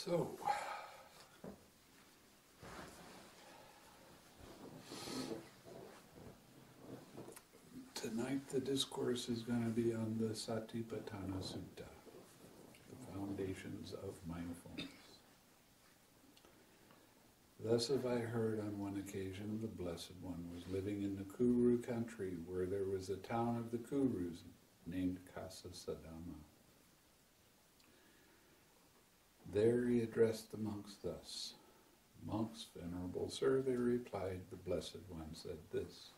So, tonight the discourse is going to be on the Satipatthana Sutta, the foundations of mindfulness. Thus have I heard on one occasion the Blessed One was living in the Kuru country where there was a town of the Kurus named Kasasadama. There he addressed the monks thus. Monks, venerable sir, they replied, the Blessed One said this.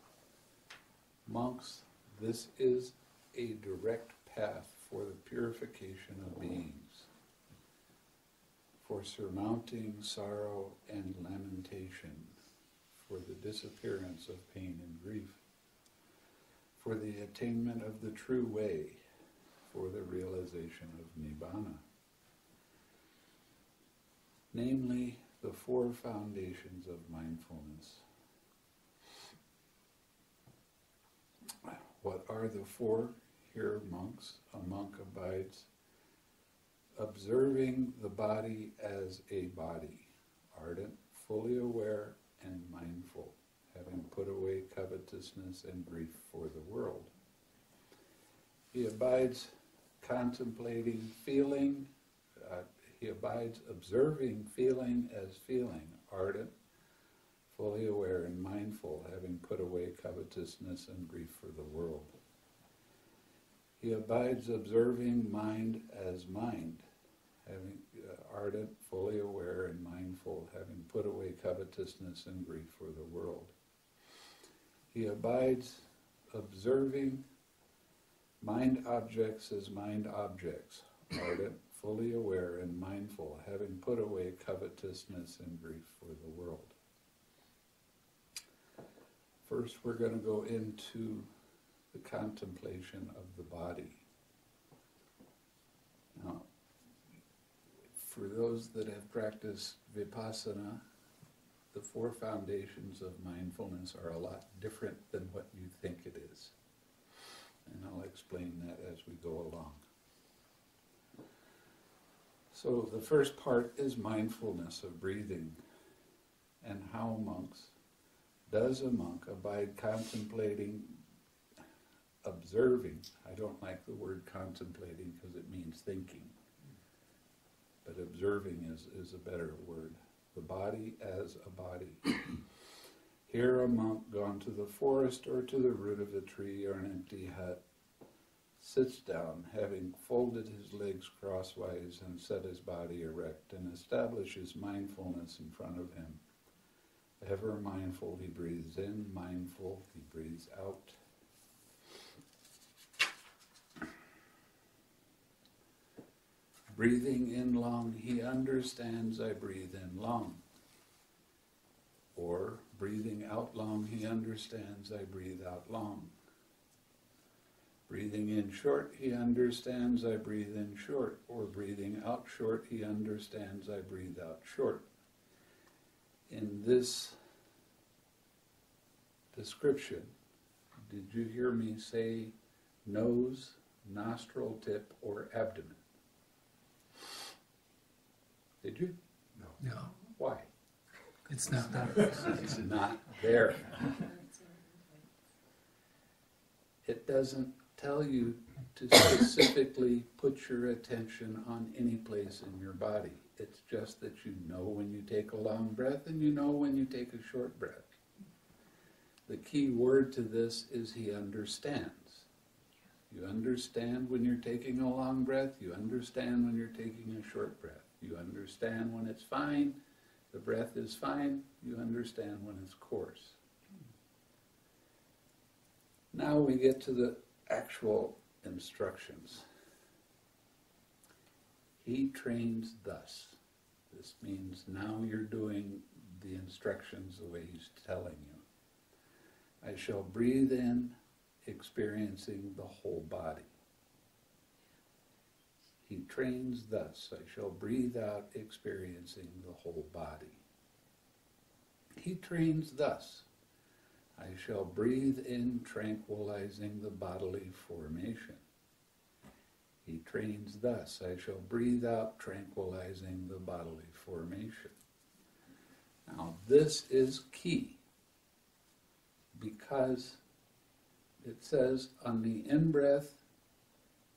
Monks, this is a direct path for the purification of beings, for surmounting sorrow and lamentation, for the disappearance of pain and grief, for the attainment of the true way, for the realization of Nibbāna. Namely, the four foundations of mindfulness. What are the four? Here, monks, a monk abides observing the body as a body, ardent, fully aware, and mindful, having put away covetousness and grief for the world. He abides contemplating feeling, he abides observing feeling as feeling, ardent, fully aware and mindful, having put away covetousness and grief for the world. He abides observing mind as mind, having ardent, fully aware and mindful, having put away covetousness and grief for the world. He abides observing mind objects as mind objects, ardent, fully aware and mindful, having put away covetousness and grief for the world. First, we're going to go into the contemplation of the body. Now, for those that have practiced Vipassana, the four foundations of mindfulness are a lot different than what you think it is. And I'll explain that as we go along. So the first part is mindfulness of breathing, and how monks, does a monk abide contemplating, observing? I don't like the word contemplating because it means thinking, but observing is a better word. The body as a body. Here a monk gone to the forest or to the root of a tree or an empty hut sits down, having folded his legs crosswise and set his body erect, and establishes mindfulness in front of him. Ever mindful, he breathes in, mindful, he breathes out. Breathing in long, he understands I breathe in long. Or breathing out long, he understands I breathe out long. Breathing in short, he understands I breathe in short. Or breathing out short, he understands I breathe out short. In this description, did you hear me say nose, nostril tip, or abdomen? Did you? No. Why? It's not there. It's not there. It doesn't tell you to specifically put your attention on any place in your body. It's just that you know when you take a long breath and you know when you take a short breath. The key word to this is he understands. You understand when you're taking a long breath, you understand when you're taking a short breath. You understand when it's fine, the breath is fine, you understand when it's coarse. Now we get to the actual instructions. He trains thus. This means now you're doing the instructions the way he's telling you. I shall breathe in, experiencing the whole body. He trains thus. I shall breathe out, experiencing the whole body. He trains thus. I shall breathe in, tranquilizing the bodily formation. He trains thus, I shall breathe out, tranquilizing the bodily formation. Now this is key, because it says on the in-breath,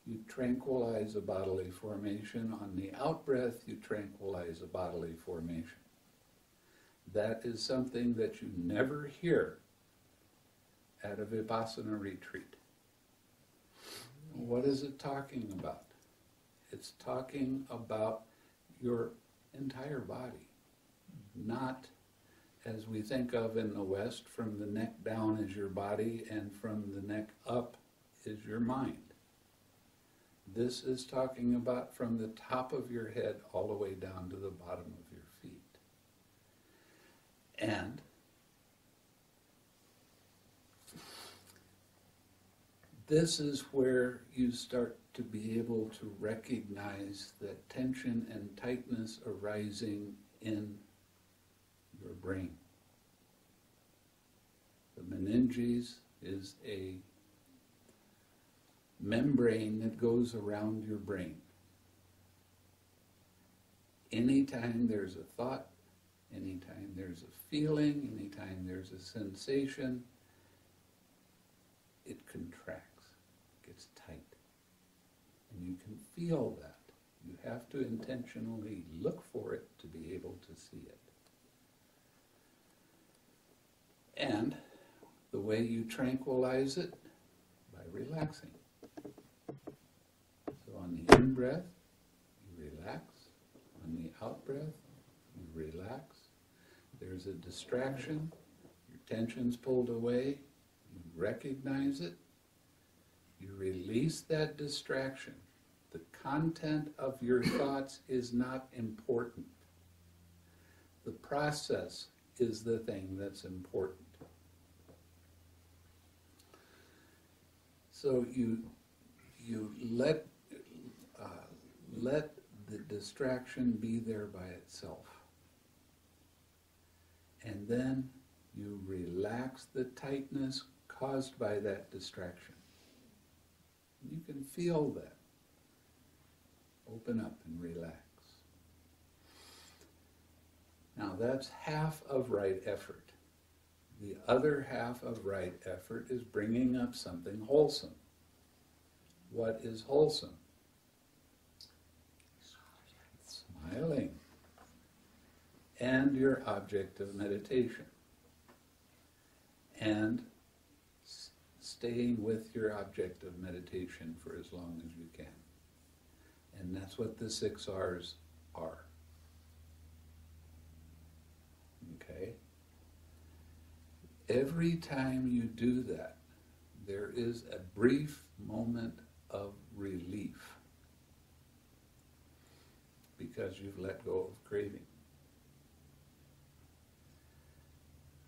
you tranquilize a bodily formation. On the out-breath, you tranquilize a bodily formation. That is something that you never hear at a Vipassana retreat. What is it talking about? It's talking about your entire body, not as we think of in the West, from the neck down is your body and from the neck up is your mind. This is talking about from the top of your head all the way down to the bottom of your feet. And this is where you start to be able to recognize that tension and tightness arising in your brain. The meninges is a membrane that goes around your brain. Anytime there's a thought, anytime there's a feeling, anytime there's a sensation, it contracts, gets tight. And you can feel that. You have to intentionally look for it to be able to see it. And the way you tranquilize it, by relaxing. So on the in-breath, you relax. On the out-breath, you relax. There's a distraction, your tension's pulled away, you recognize it, you release that distraction. The content of your thoughts is not important. The process is the thing that's important. So you let the distraction be there by itself. And then you relax the tightness caused by that distraction. You can feel that. Open up and relax. Now that's half of right effort. The other half of right effort is bringing up something wholesome. What is wholesome? Smiling. And your object of meditation. And staying with your object of meditation for as long as you can. And that's what the 6 R's are. Okay? Every time you do that, there is a brief moment of relief because you've let go of craving.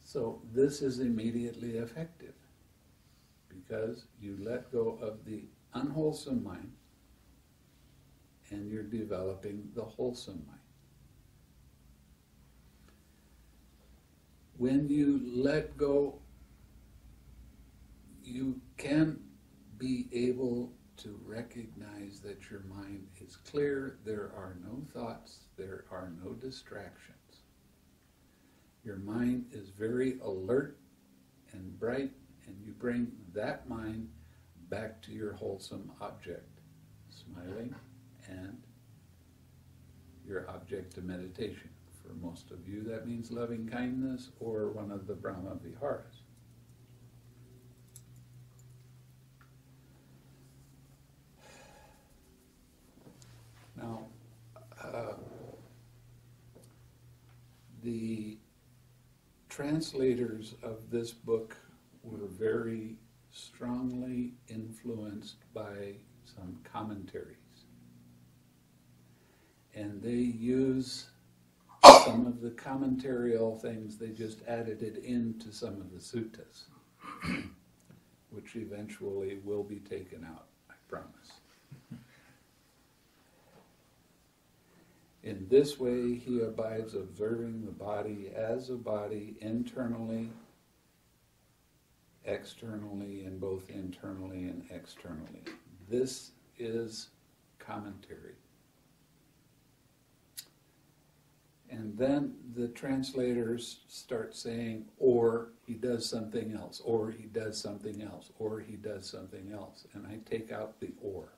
So this is immediately effective because you let go of the unwholesome mind and you're developing the wholesome mind. When you let go, you can be able to recognize that your mind is clear, there are no thoughts, there are no distractions. Your mind is very alert and bright, and you bring that mind back to your wholesome object, smiling, and your object of meditation. For most of you, that means loving kindness or one of the Brahma Viharas. Now, the translators of this book were very strongly influenced by some commentaries. And they use some of the commentarial things, they just added it into some of the suttas, which eventually will be taken out, I promise. In this way, he abides observing the body as a body internally, externally, and both internally and externally. This is commentary. And then the translators start saying, or he does something else, or he does something else, or he does something else. And I take out the or.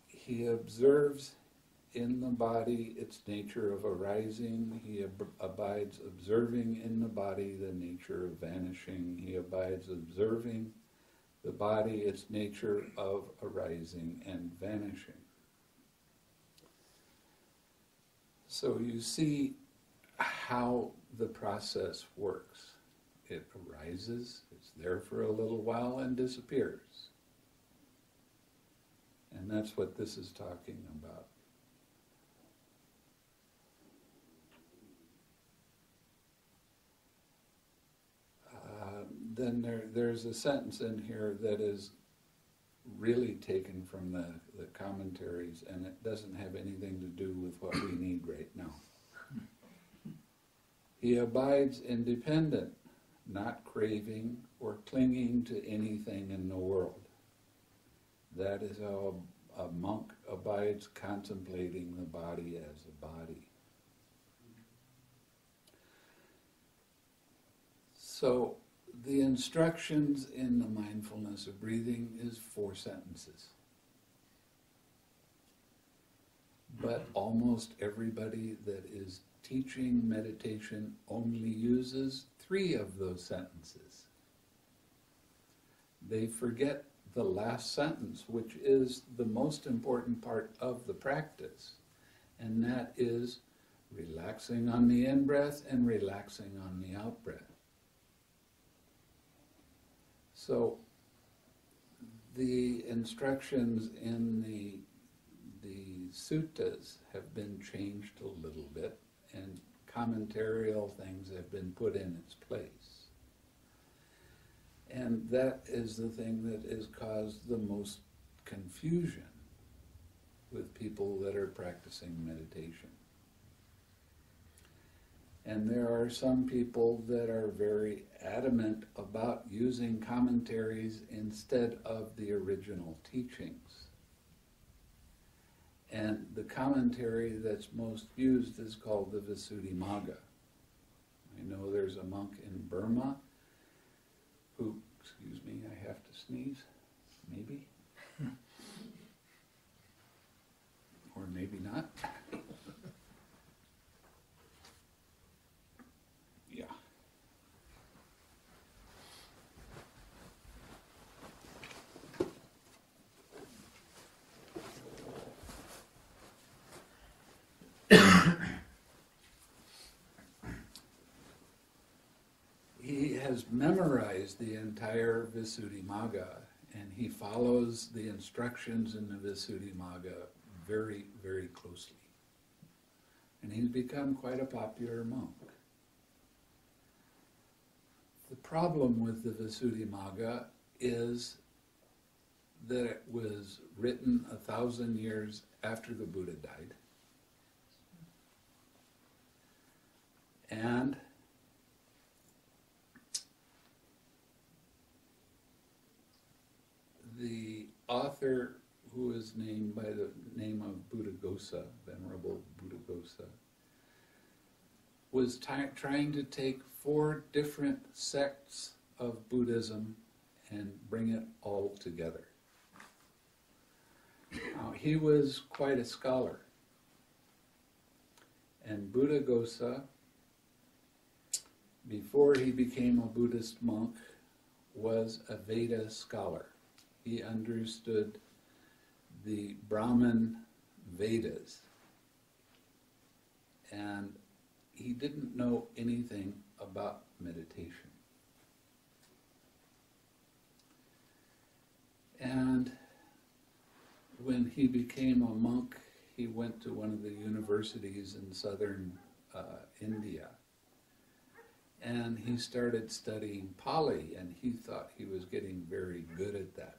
He observes in the body its nature of arising. He abides observing in the body the nature of vanishing. He abides observing the body its nature of arising and vanishing. So you see how the process works. It arises, it's there for a little while and disappears. And that's what this is talking about. Then there's a sentence in here that is really taken from the commentaries, and it doesn't have anything to do with what we need right now. He abides independent, not craving or clinging to anything in the world. That is how a monk abides contemplating the body as a body. So the instructions in the mindfulness of breathing is 4 sentences. But almost everybody that is teaching meditation only uses 3 of those sentences. They forget the last sentence, which is the most important part of the practice, and that is relaxing on the in-breath and relaxing on the out-breath. So the instructions in the suttas have been changed a little bit, and commentarial things have been put in its place. And that is the thing that has caused the most confusion with people that are practicing meditation. And there are some people that are very adamant about using commentaries instead of the original teachings. And the commentary that's most used is called the Visuddhimagga. I know there's a monk in Burma who, excuse me, I have to sneeze, maybe? Or maybe not. Yeah. He has memorized the entire Visuddhimagga, and he follows the instructions in the Visuddhimagga very, very closely. And he's become quite a popular monk. The problem with the Visuddhimagga is that it was written 1,000 years after the Buddha died. And the author, who is named by the name of Buddhaghosa, Venerable Buddhaghosa, was trying to take 4 different sects of Buddhism and bring it all together. Now, he was quite a scholar, and Buddhaghosa, before he became a Buddhist monk, was a Veda scholar. He understood the Brahman Vedas, and he didn't know anything about meditation. And when he became a monk, he went to one of the universities in southern India, and he started studying Pali, and he thought he was getting very good at that.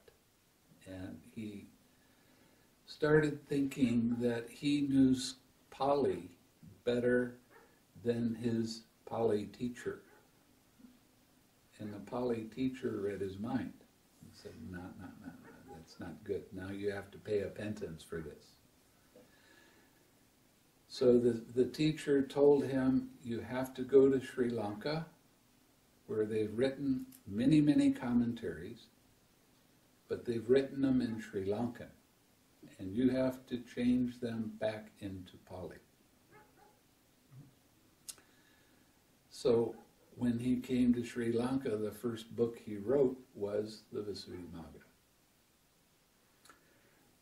And he started thinking that he knew Pali better than his Pali teacher. And the Pali teacher read his mind and said, It's not good. Now you have to pay a penance for this. So the teacher told him, you have to go to Sri Lanka, where they've written many, many commentaries, but they've written them in Sri Lankan, and you have to change them back into Pali. So when he came to Sri Lanka, the first book he wrote was the Visuddhimagga.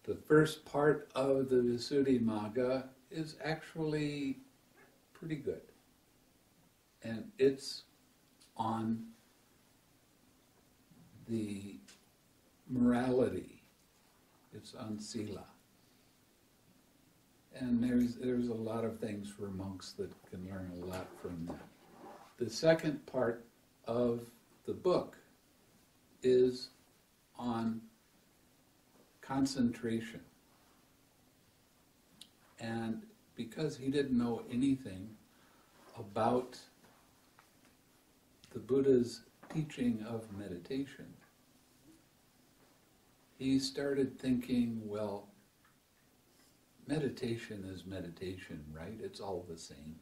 The first part of the Visuddhimagga is actually pretty good. And it's on the morality. It's on sila. And there's a lot of things for monks that can learn a lot from that. The second part of the book is on concentration. And because he didn't know anything about the Buddha's teaching of meditation, he started thinking, well, meditation is meditation, right? It's all the same.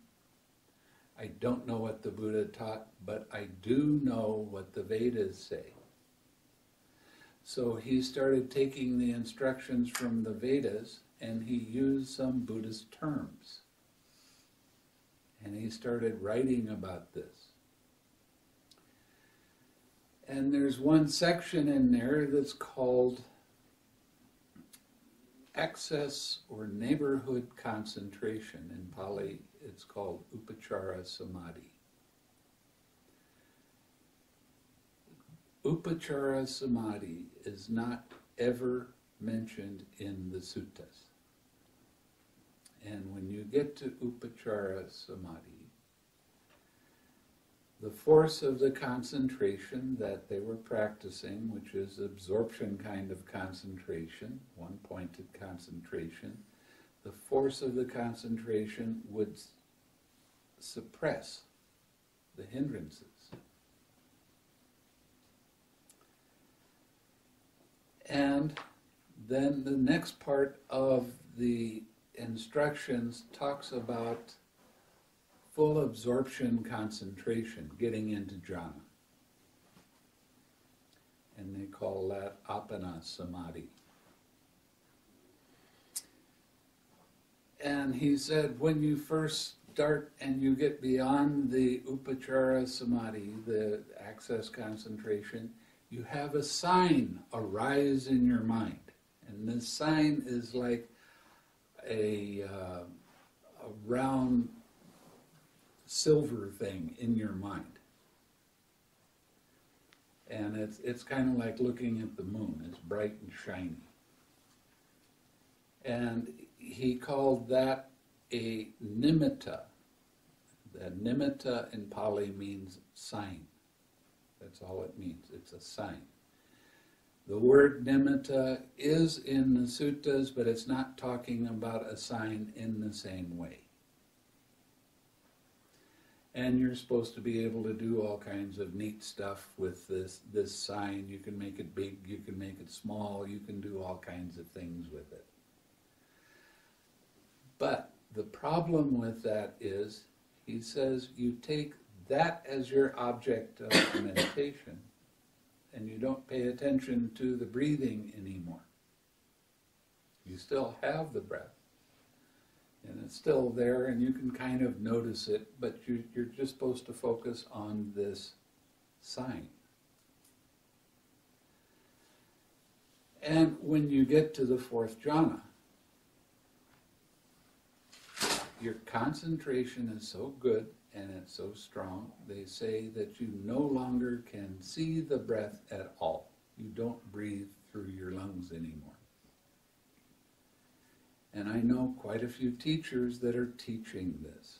I don't know what the Buddha taught, but I do know what the Vedas say. So he started taking the instructions from the Vedas and he used some Buddhist terms. And he started writing about this. And there's one section in there that's called access or neighborhood concentration. In Pali, it's called upachara samadhi. Upachara samadhi is not ever mentioned in the suttas. And when you get to upachara samadhi, the force of the concentration that they were practicing, which is absorption kind of concentration, one-pointed concentration, the force of the concentration would suppress the hindrances. And then the next part of the instructions talks about full absorption concentration, getting into jhana. And they call that appana samadhi. And he said, when you first start and you get beyond the upachara samadhi, the access concentration, you have a sign arise in your mind. And this sign is like a round silver thing in your mind. And it's kind of like looking at the moon. It's bright and shiny. And he called that a nimitta. The nimitta in Pali means sign. That's all it means. It's a sign. The word nimitta is in the suttas, but it's not talking about a sign in the same way. And you're supposed to be able to do all kinds of neat stuff with this sign. You can make it big, you can make it small, you can do all kinds of things with it. But the problem with that is, he says, you take that as your object of meditation, and you don't pay attention to the breathing anymore. You still have the breath, and it's still there, and you can kind of notice it, but you're just supposed to focus on this sign. And when you get to the fourth jhana, your concentration is so good and it's so strong, they say that you no longer can see the breath at all. You don't breathe through your lungs anymore. And I know quite a few teachers that are teaching this,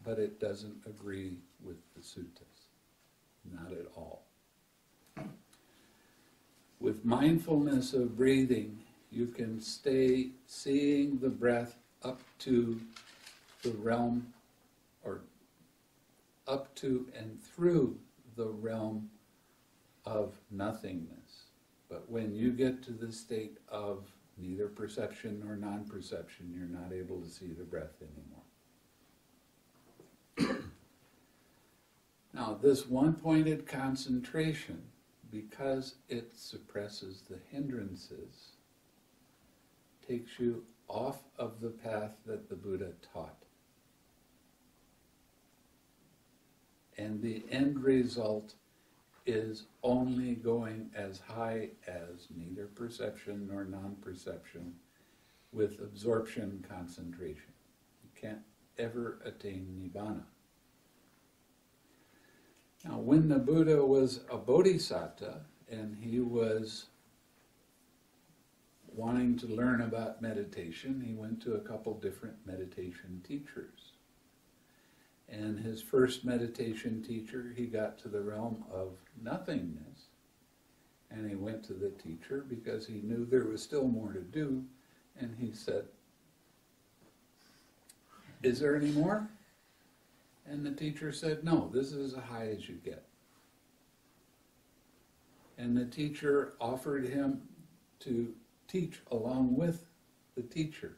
but it doesn't agree with the suttas. Not at all. With mindfulness of breathing, you can stay seeing the breath up to the realm, or up to and through the realm of nothingness. But when you get to the state of neither perception nor non-perception, you're not able to see the breath anymore. Now, this one-pointed concentration, because it suppresses the hindrances, takes you off of the path that the Buddha taught. And the end result is only going as high as neither perception nor non-perception with absorption concentration. You can't ever attain Nibbāna. Now, when the Buddha was a bodhisattva and he was wanting to learn about meditation, he went to a couple different meditation teachers. And his first meditation teacher, he got to the realm of nothingness. And he went to the teacher because he knew there was still more to do. And he said, "Is there any more?" And the teacher said, "No, this is as high as you get." And the teacher offered him to teach along with the teacher.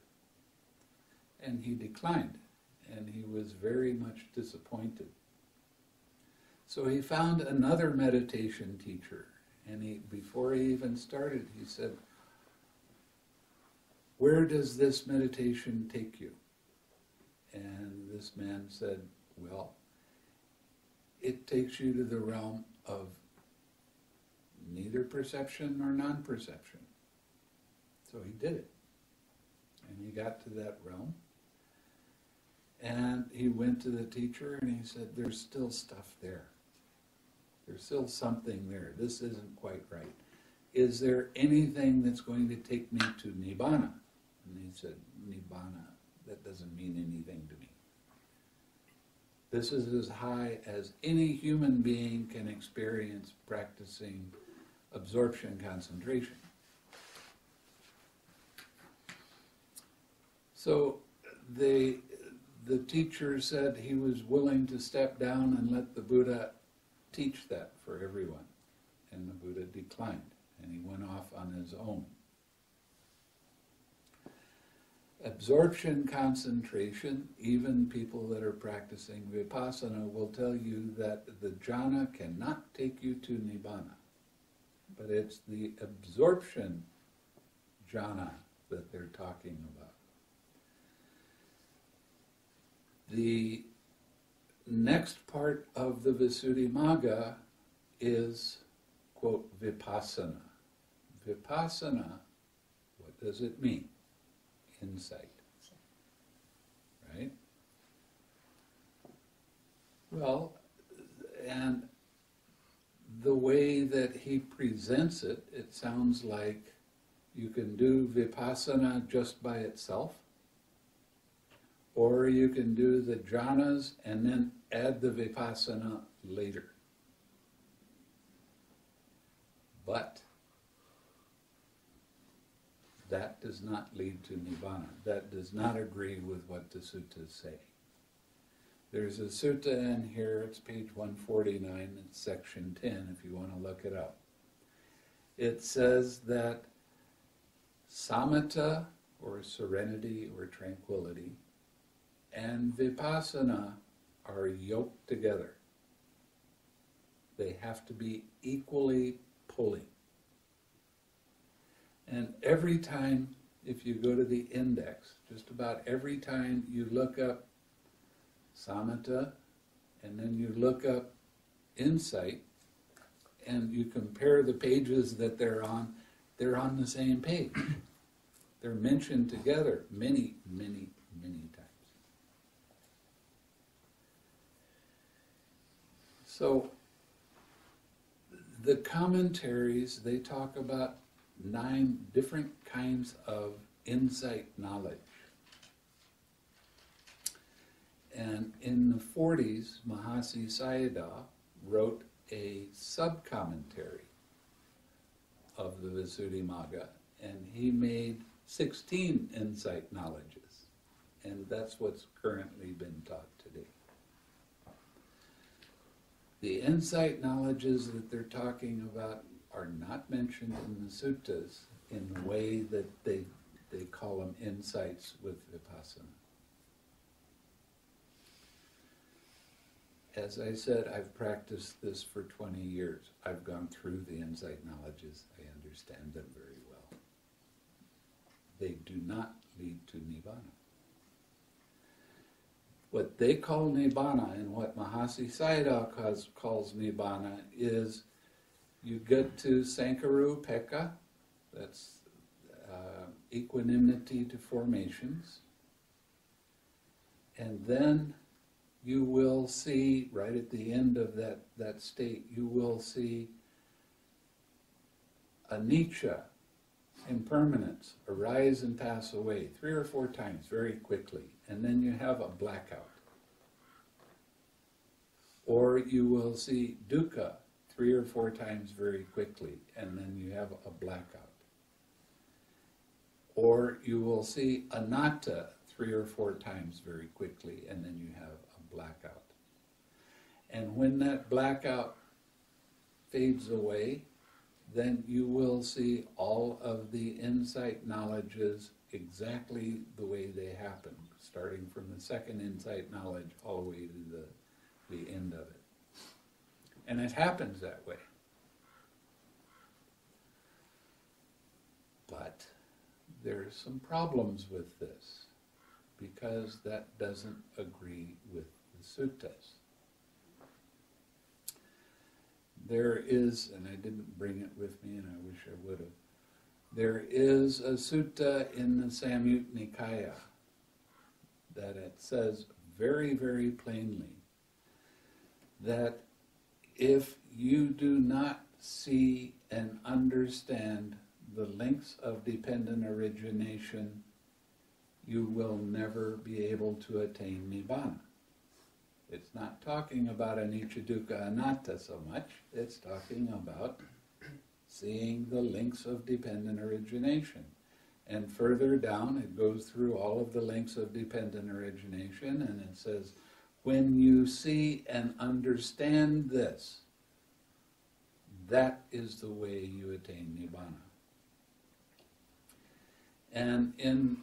And he declined. And he was very much disappointed. So he found another meditation teacher, and before he even started, he said, "Where does this meditation take you?" And this man said, "Well, it takes you to the realm of neither perception nor non-perception." So he did it. And he got to that realm. And he went to the teacher and he said, "There's still stuff there. There's still something there. This isn't quite right. Is there anything that's going to take me to Nibbāna?" And he said, "Nibbāna, that doesn't mean anything to me. This is as high as any human being can experience practicing absorption concentration." So the teacher said he was willing to step down and let the Buddha teach that for everyone. And the Buddha declined, and he went off on his own. Absorption concentration, even people that are practicing vipassana will tell you that the jhana cannot take you to Nibbāna. But it's the absorption jhana that they're talking about. The next part of the Visuddhimagga is, quote, vipassana. Vipassana, what does it mean? Insight. Right? Well, and the way that he presents it, it sounds like you can do vipassana just by itself, or you can do the jhanas and then add the vipassana later. But that does not lead to Nibbāna. That does not agree with what the suttas say. There's a sutta in here, it's page 149, it's section 10 if you want to look it up. It says that samatha, or serenity or tranquility, and vipassana are yoked together. They have to be equally pulling. And every time, if you go to the index, just about every time you look up samatha, and then you look up insight, and you compare the pages that they're on the same page. They're mentioned together many, many, many times. So, the commentaries, they talk about 9 different kinds of insight knowledge. And in the 40s, Mahasi Sayadaw wrote a sub-commentary of the Visuddhimagga, and he made 16 insight knowledges, and that's what's currently been taught today. The insight knowledges that they're talking about are not mentioned in the suttas in the way that they call them insights with vipassana. As I said, I've practiced this for 20 years. I've gone through the insight knowledges. I understand them very well. They do not lead to Nibbāna. What they call Nibbāna and what Mahasi Sayadaw calls Nibbāna is you get to Sankaru Pekka, that's equanimity to formations, and then you will see, right at the end of that state, you will see anicca, impermanence, arise and pass away 3 or 4 times very quickly, and then you have a blackout. Or you will see dukkha 3 or 4 times very quickly, and then you have a blackout. Or you will see anatta 3 or 4 times very quickly, and then you have a blackout. And when that blackout fades away, then you will see all of the insight knowledges exactly the way they happen, starting from the second insight knowledge all the way to the end of it. And it happens that way. But there's some problems with this, because that doesn't agree with the suttas. There is, and I didn't bring it with me and I wish I would have, there is a sutta in the Samyutta Nikaya that it says very, very plainly that if you do not see and understand the links of dependent origination, you will never be able to attain Nibbāna. It's not talking about anicca, dukkha, anatta so much. It's talking about seeing the links of dependent origination. And further down, it goes through all of the links of dependent origination, and it says, when you see and understand this, that is the way you attain Nibbāna. And in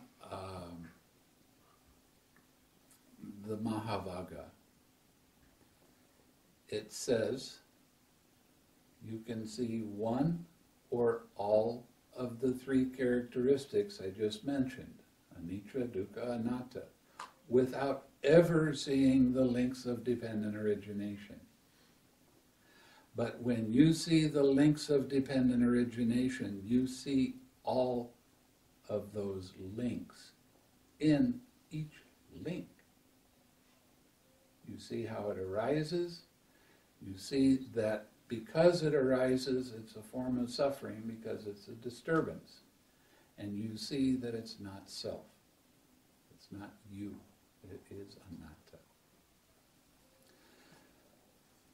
the Mahavagga, it says you can see one or all of the 3 characteristics I just mentioned, anicca, dukkha, anatta, without ever seeing the links of dependent origination. But when you see the links of dependent origination, you see all of those links in each link. You see how it arises. You see that because it arises, it's a form of suffering because it's a disturbance. And you see that it's not self. It's not you. It is anatta.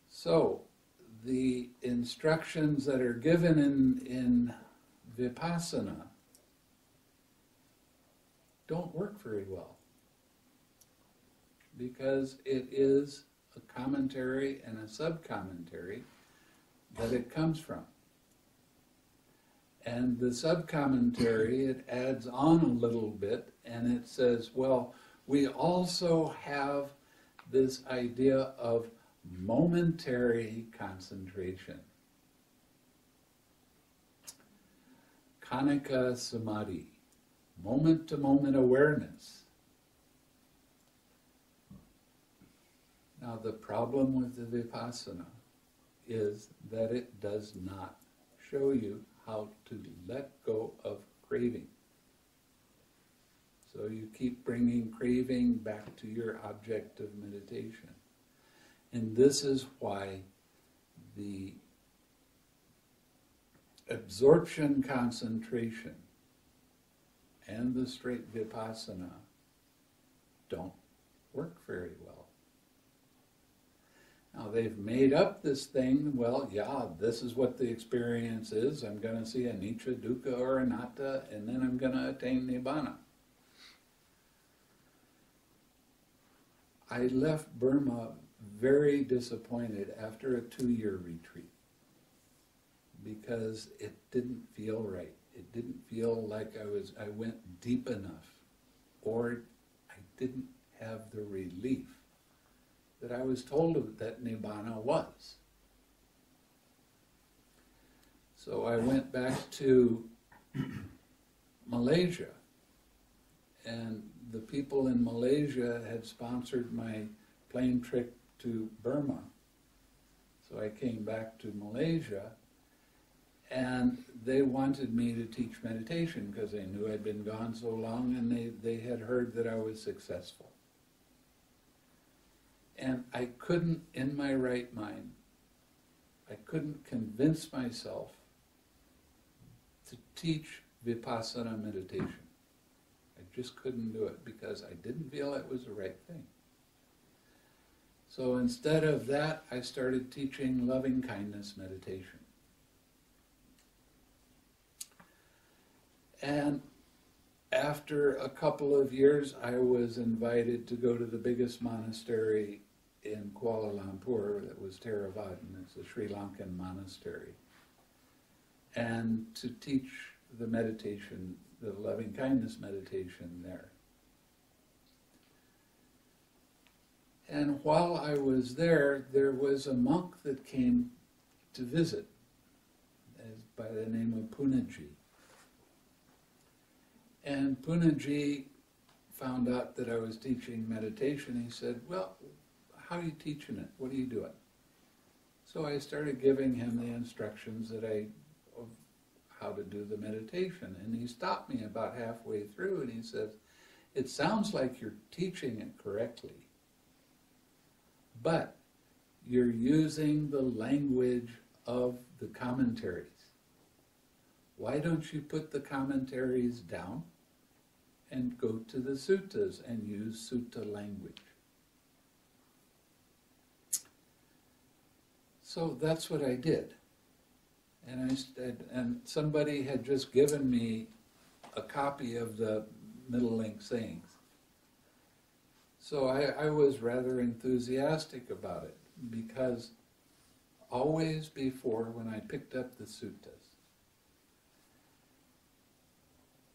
So, the instructions that are given in Vipassana don't work very well, because it is a commentary and a sub-commentary that it comes from. And the sub-commentary, it adds on a little bit, and it says, well, we also have this idea of momentary concentration. Khanika samadhi, moment-to-moment awareness. Now the problem with the Vipassana is that it does not show you how to let go of craving. So you keep bringing craving back to your object of meditation. And this is why the absorption concentration and the straight Vipassana don't work very well. Now they've made up this thing, well, yeah, this is what the experience is. I'm going to see anicca, dukkha, or anatta, and then I'm going to attain Nibbāna. I left Burma very disappointed after a 2-year retreat, because it didn't feel right. It didn't feel like I went deep enough, or I didn't have the relief that I was told that Nibbāna was. So I went back to Malaysia, and the people in Malaysia had sponsored my plane trip to Burma. So I came back to Malaysia, and they wanted me to teach meditation because they knew I'd been gone so long, and they had heard that I was successful. And I couldn't, in my right mind, I couldn't convince myself to teach Vipassana meditation. I just couldn't do it because I didn't feel it was the right thing. So instead of that, I started teaching loving kindness meditation. And after a couple of years, I was invited to go to the biggest monastery in Kuala Lumpur, that was Theravadan. It's a Sri Lankan monastery, and to teach the meditation, the loving kindness meditation there. And while I was there was a monk that came to visit, by the name of Punaji. And Punaji found out that I was teaching meditation. He said, well, how are you teaching it? What are you doing? So I started giving him the instructions of how to do the meditation. And he stopped me about halfway through and he says, it sounds like you're teaching it correctly, but you're using the language of the commentaries. Why don't you put the commentaries down and go to the suttas and use sutta language? So that's what I did. And somebody had just given me a copy of the Middle Link Sayings. So I was rather enthusiastic about it, because always before, when I picked up the suttas,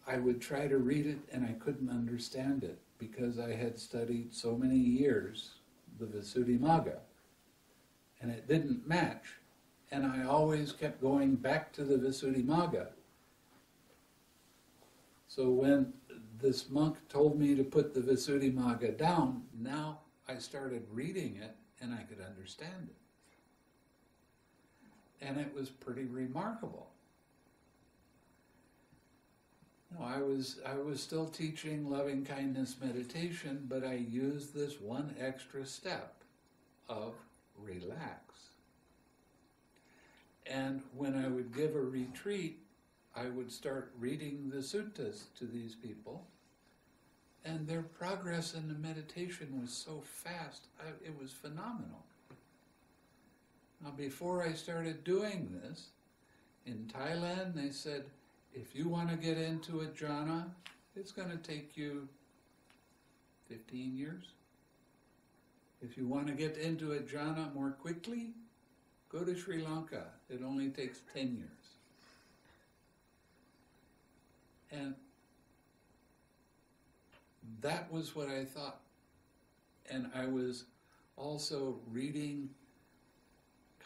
I would try to read it and I couldn't understand it because I had studied so many years the Visuddhimagga, and it didn't match. And I always kept going back to the Visuddhimagga. So when this monk told me to put the Visuddhimagga down, now I started reading it and I could understand it. And it was pretty remarkable. No, I was still teaching loving kindness meditation, but I used this one extra step of relax. And when I would give a retreat, I would start reading the suttas to these people, and their progress in the meditation was so fast, it was phenomenal. Now, before I started doing this, in Thailand, they said, if you want to get into a jhana, it's going to take you 15 years. If you want to get into a jhana more quickly, go to Sri Lanka. It only takes 10 years. And that was what I thought. And I was also reading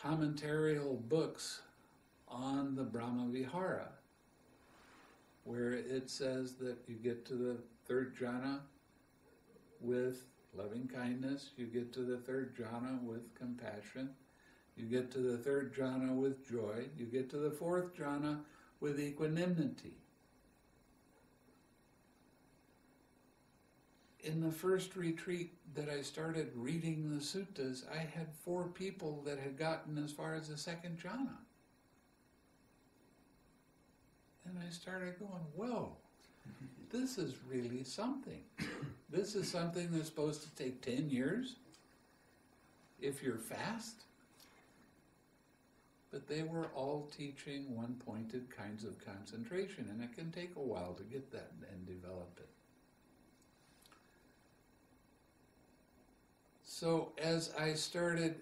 commentarial books on the Brahma Vihara, where it says that you get to the third jhana with loving kindness, you get to the third jhana with compassion, you get to the third jhana with joy, you get to the fourth jhana with equanimity. In the first retreat that I started reading the suttas, I had 4 people that had gotten as far as the second jhana. And I started going, whoa, this is really something. This is something that's supposed to take 10 years if you're fast. But they were all teaching one-pointed kinds of concentration, and it can take a while to get that and develop it. So as I started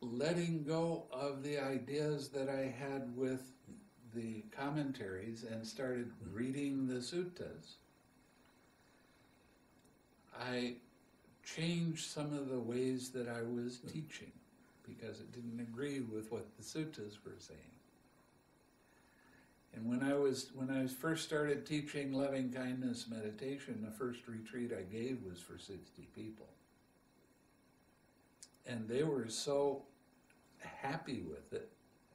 letting go of the ideas that I had with the commentaries and started reading the suttas, I changed some of the ways that I was teaching because it didn't agree with what the suttas were saying. And when I first started teaching loving kindness meditation, the first retreat I gave was for 60 people. And they were so happy with it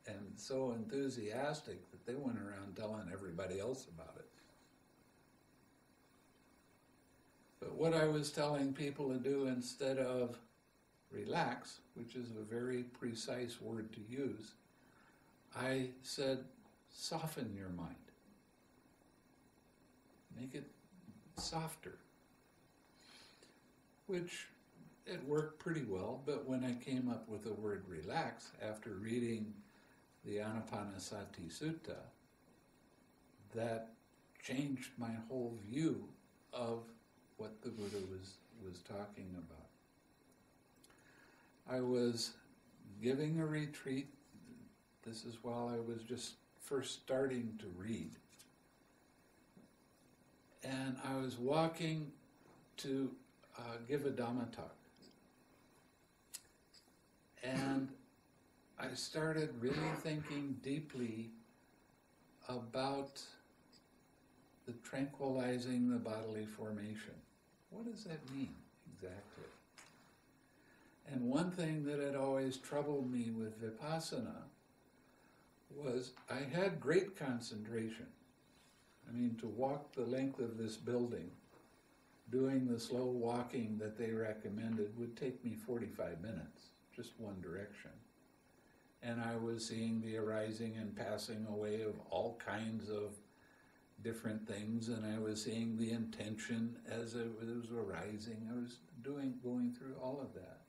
and so enthusiastic that they went around telling everybody else about it. But what I was telling people to do instead of relax, which is a very precise word to use, I said, soften your mind. Make it softer. Which it worked pretty well, but when I came up with the word relax after reading the Anapanasati Sutta, that changed my whole view of what the Buddha was talking about. I was giving a retreat. This is while I was just first starting to read. And I was walking to give a Dhamma talk. And I started really thinking deeply about the tranquilizing the bodily formation. What does that mean exactly? And one thing that had always troubled me with Vipassana was I had great concentration. I mean, to walk the length of this building, doing the slow walking that they recommended would take me 45 minutes, just one direction. And I was seeing the arising and passing away of all kinds of different things, and I was seeing the intention as it was arising. I was going through all of that.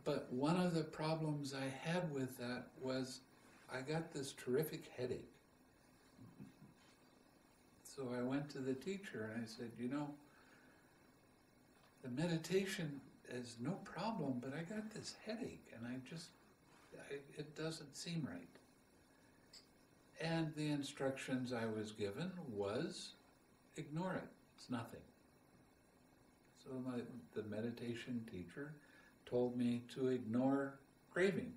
But one of the problems I had with that was I got this terrific headache. So I went to the teacher and I said, you know, the meditation is no problem, but I got this headache and it doesn't seem right. And the instructions I was given was ignore it. It's nothing. So the meditation teacher told me to ignore craving,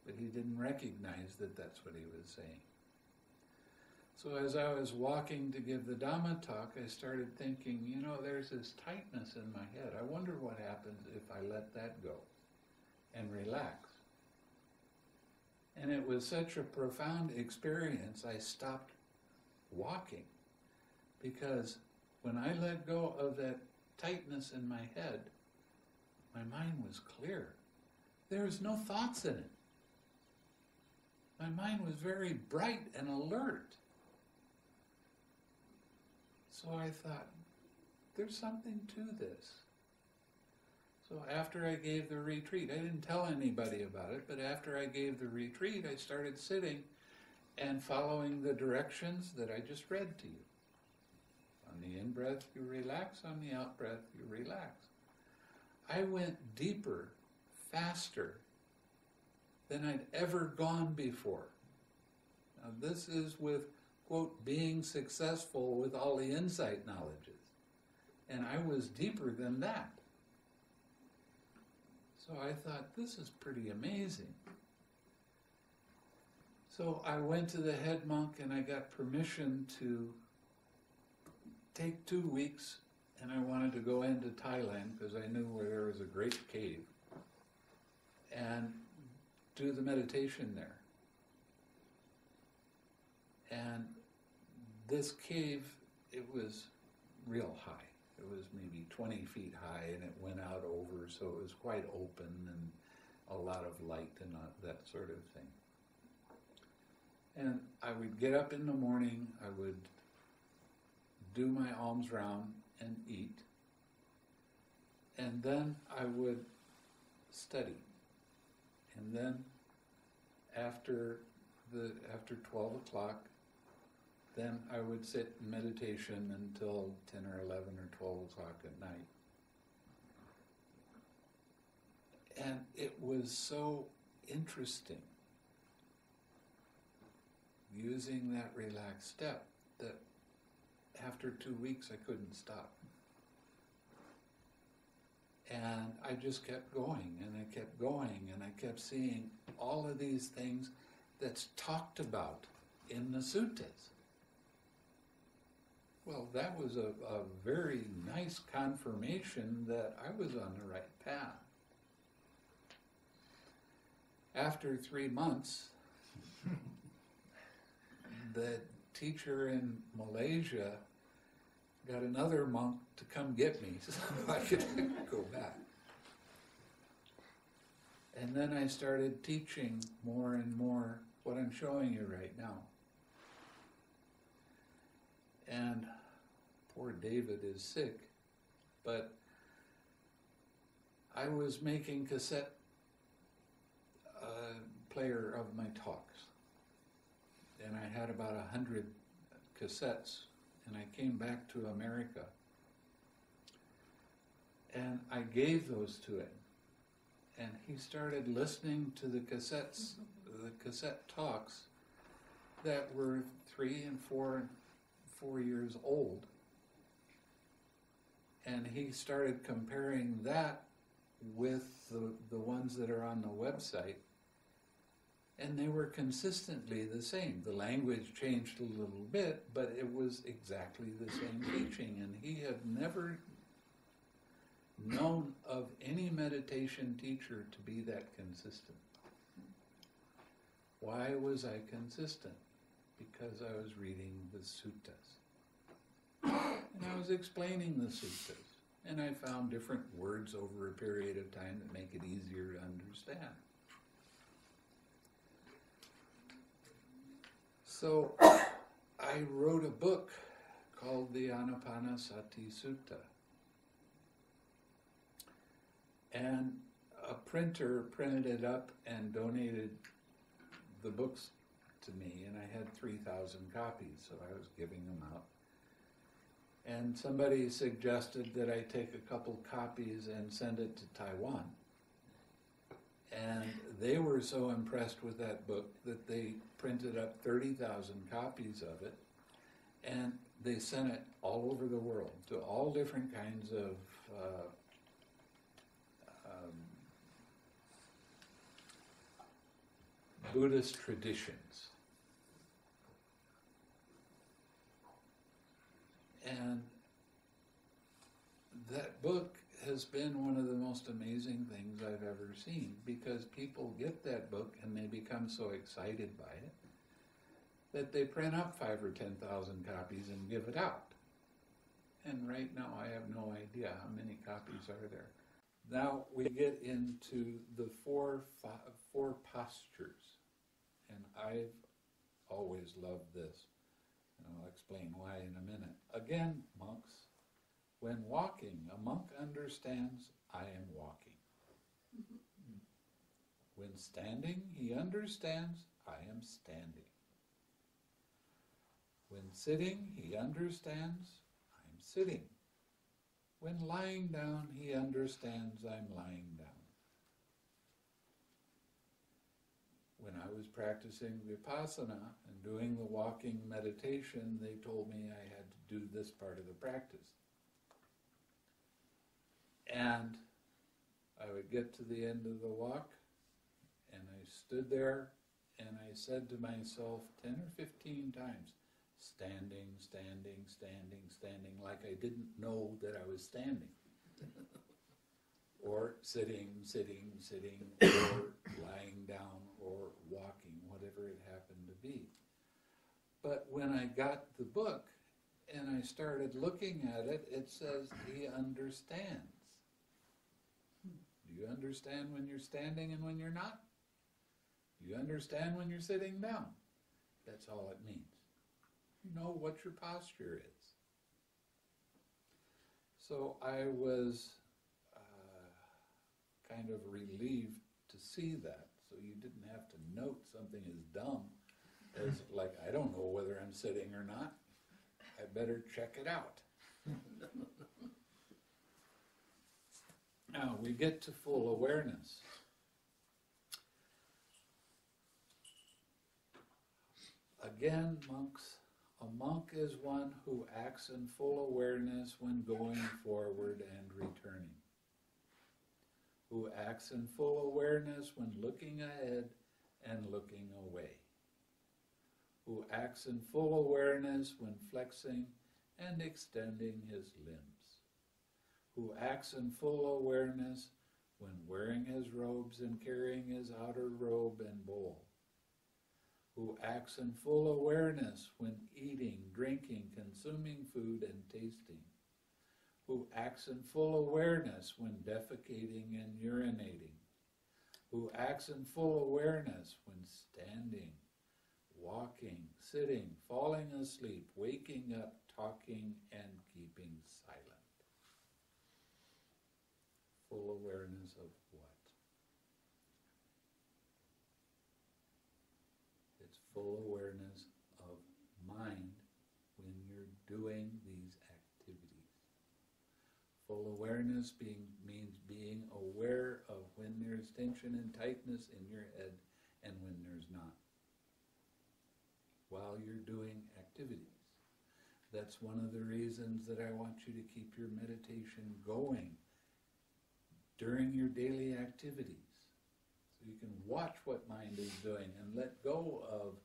but he didn't recognize that that's what he was saying. So as I was walking to give the Dhamma talk, I started thinking, you know, there's this tightness in my head. I wonder what happens if I let that go and relax. And it was such a profound experience, I stopped walking. Because when I let go of that tightness in my head, my mind was clear. There was no thoughts in it. My mind was very bright and alert. So I thought, there's something to this. So after I gave the retreat, I didn't tell anybody about it, but after I gave the retreat, I started sitting and following the directions that I just read to you. On the in-breath, you relax. On the out-breath, you relax. I went deeper, faster than I'd ever gone before. Now this is with, quote, being successful with all the insight knowledges. And I was deeper than that. So I thought, this is pretty amazing. So I went to the head monk and I got permission to take 2 weeks, and I wanted to go into Thailand because I knew where there was a great cave and do the meditation there. And this cave, it was real high. It was maybe 20 feet high and it went out over, so it was quite open and a lot of light and that sort of thing. And I would get up in the morning, I would do my alms round and eat, and then I would study. And then after 12 o'clock, then I would sit in meditation until 10 or 11 or 12 o'clock at night. And it was so interesting using that relaxed step that after 2 weeks I couldn't stop. And I just kept going, and I kept going, and I kept seeing all of these things that's talked about in the suttas. Well, that was a very nice confirmation that I was on the right path. After 3 months, the teacher in Malaysia got another monk to come get me so I could go back. And then I started teaching more and more what I'm showing you right now. And poor David is sick, but I was making cassette player of my talks. And I had about 100 cassettes, and I came back to America. And I gave those to him. And he started listening to the cassettes, the cassette talks that were 3 and 4 years old. And he started comparing that with the ones that are on the website. And they were consistently the same. The language changed a little bit, but it was exactly the same teaching. And he had never known of any meditation teacher to be that consistent. Why was I consistent? Because I was reading the suttas. And I was explaining the suttas. And I found different words over a period of time that make it easier to understand. So I wrote a book called the Anapanasati Sutta. And a printer printed it up and donated the books to me, and I had 3,000 copies, so I was giving them out. And somebody suggested that I take a couple copies and send it to Taiwan. And they were so impressed with that book that they printed up 30,000 copies of it, and they sent it all over the world to all different kinds of Buddhist traditions. And that book has been one of the most amazing things I've ever seen, because people get that book and they become so excited by it that they print up 5,000 or 10,000 copies and give it out. And right now I have no idea how many copies are there. Now we get into the four postures, and I've always loved this, and I'll explain why in a minute. Again, monks, when walking, a monk understands, I am walking. When standing, he understands, I am standing. When sitting, he understands, I am sitting. When lying down, he understands I'm lying down. When I was practicing Vipassana and doing the walking meditation, they told me I had to do this part of the practice. And I would get to the end of the walk, and I stood there, and I said to myself 10 or 15 times, standing, standing, standing, standing, like I didn't know that I was standing. Or sitting, sitting, sitting, or lying down, or walking, whatever it happened to be. But when I got the book and I started looking at it, it says he understands. Do you understand when you're standing and when you're not? Do you understand when you're sitting down? That's all it means. You know what your posture is. So I was kind of relieved to see that, so you didn't have to note something as dumb as, like, I don't know whether I'm sitting or not. I better check it out. Now we get to full awareness. Again, monks, a monk is one who acts in full awareness when going forward and returning. Who acts in full awareness when looking ahead and looking away. Who acts in full awareness when flexing and extending his limbs. Who acts in full awareness when wearing his robes and carrying his outer robe and bowl. Who acts in full awareness when eating, drinking, consuming food and tasting. Who acts in full awareness when defecating and urinating. Who acts in full awareness when standing, walking, sitting, falling asleep, waking up, talking, and keeping silent. Full awareness of what? It's full awareness of mind when you're doing these activities. Full awareness means being aware of when there's tension and tightness in your head and when there's not, while you're doing activities. That's one of the reasons that I want you to keep your meditation going during your daily activities. So you can watch what mind is doing and let go of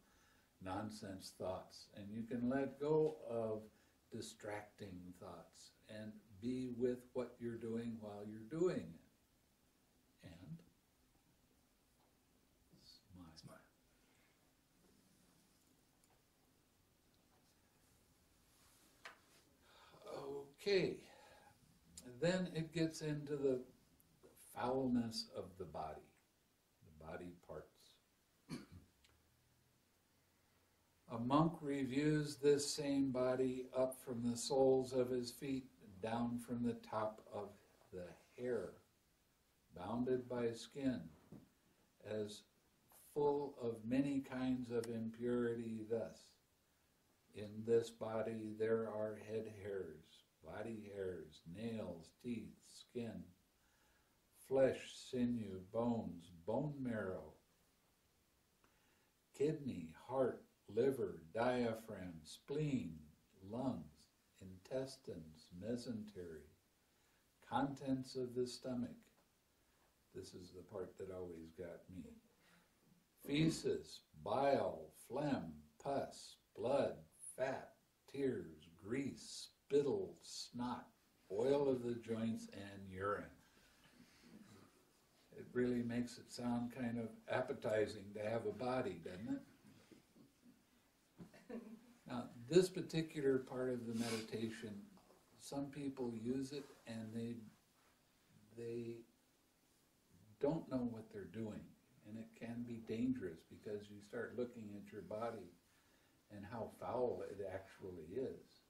nonsense thoughts, and you can let go of distracting thoughts and be with what you're doing while you're doing it. And smile. Okay, then it gets into the foulness of the body parts. A monk reviews this same body up from the soles of his feet, down from the top of the hair, bounded by skin, as full of many kinds of impurity thus. In this body there are head hairs, body hairs, nails, teeth, skin, flesh, sinew, bones, bone marrow, kidney, heart, liver, diaphragm, spleen, lungs, intestines, mesentery, contents of the stomach. This is the part that always got me. Feces, bile, phlegm, pus, blood, fat, tears, grease, spittle, snot, oil of the joints, and urine. It really makes it sound kind of appetizing to have a body, doesn't it? Now, this particular part of the meditation, some people use it and they don't know what they're doing. And it can be dangerous because you start looking at your body and how foul it actually is.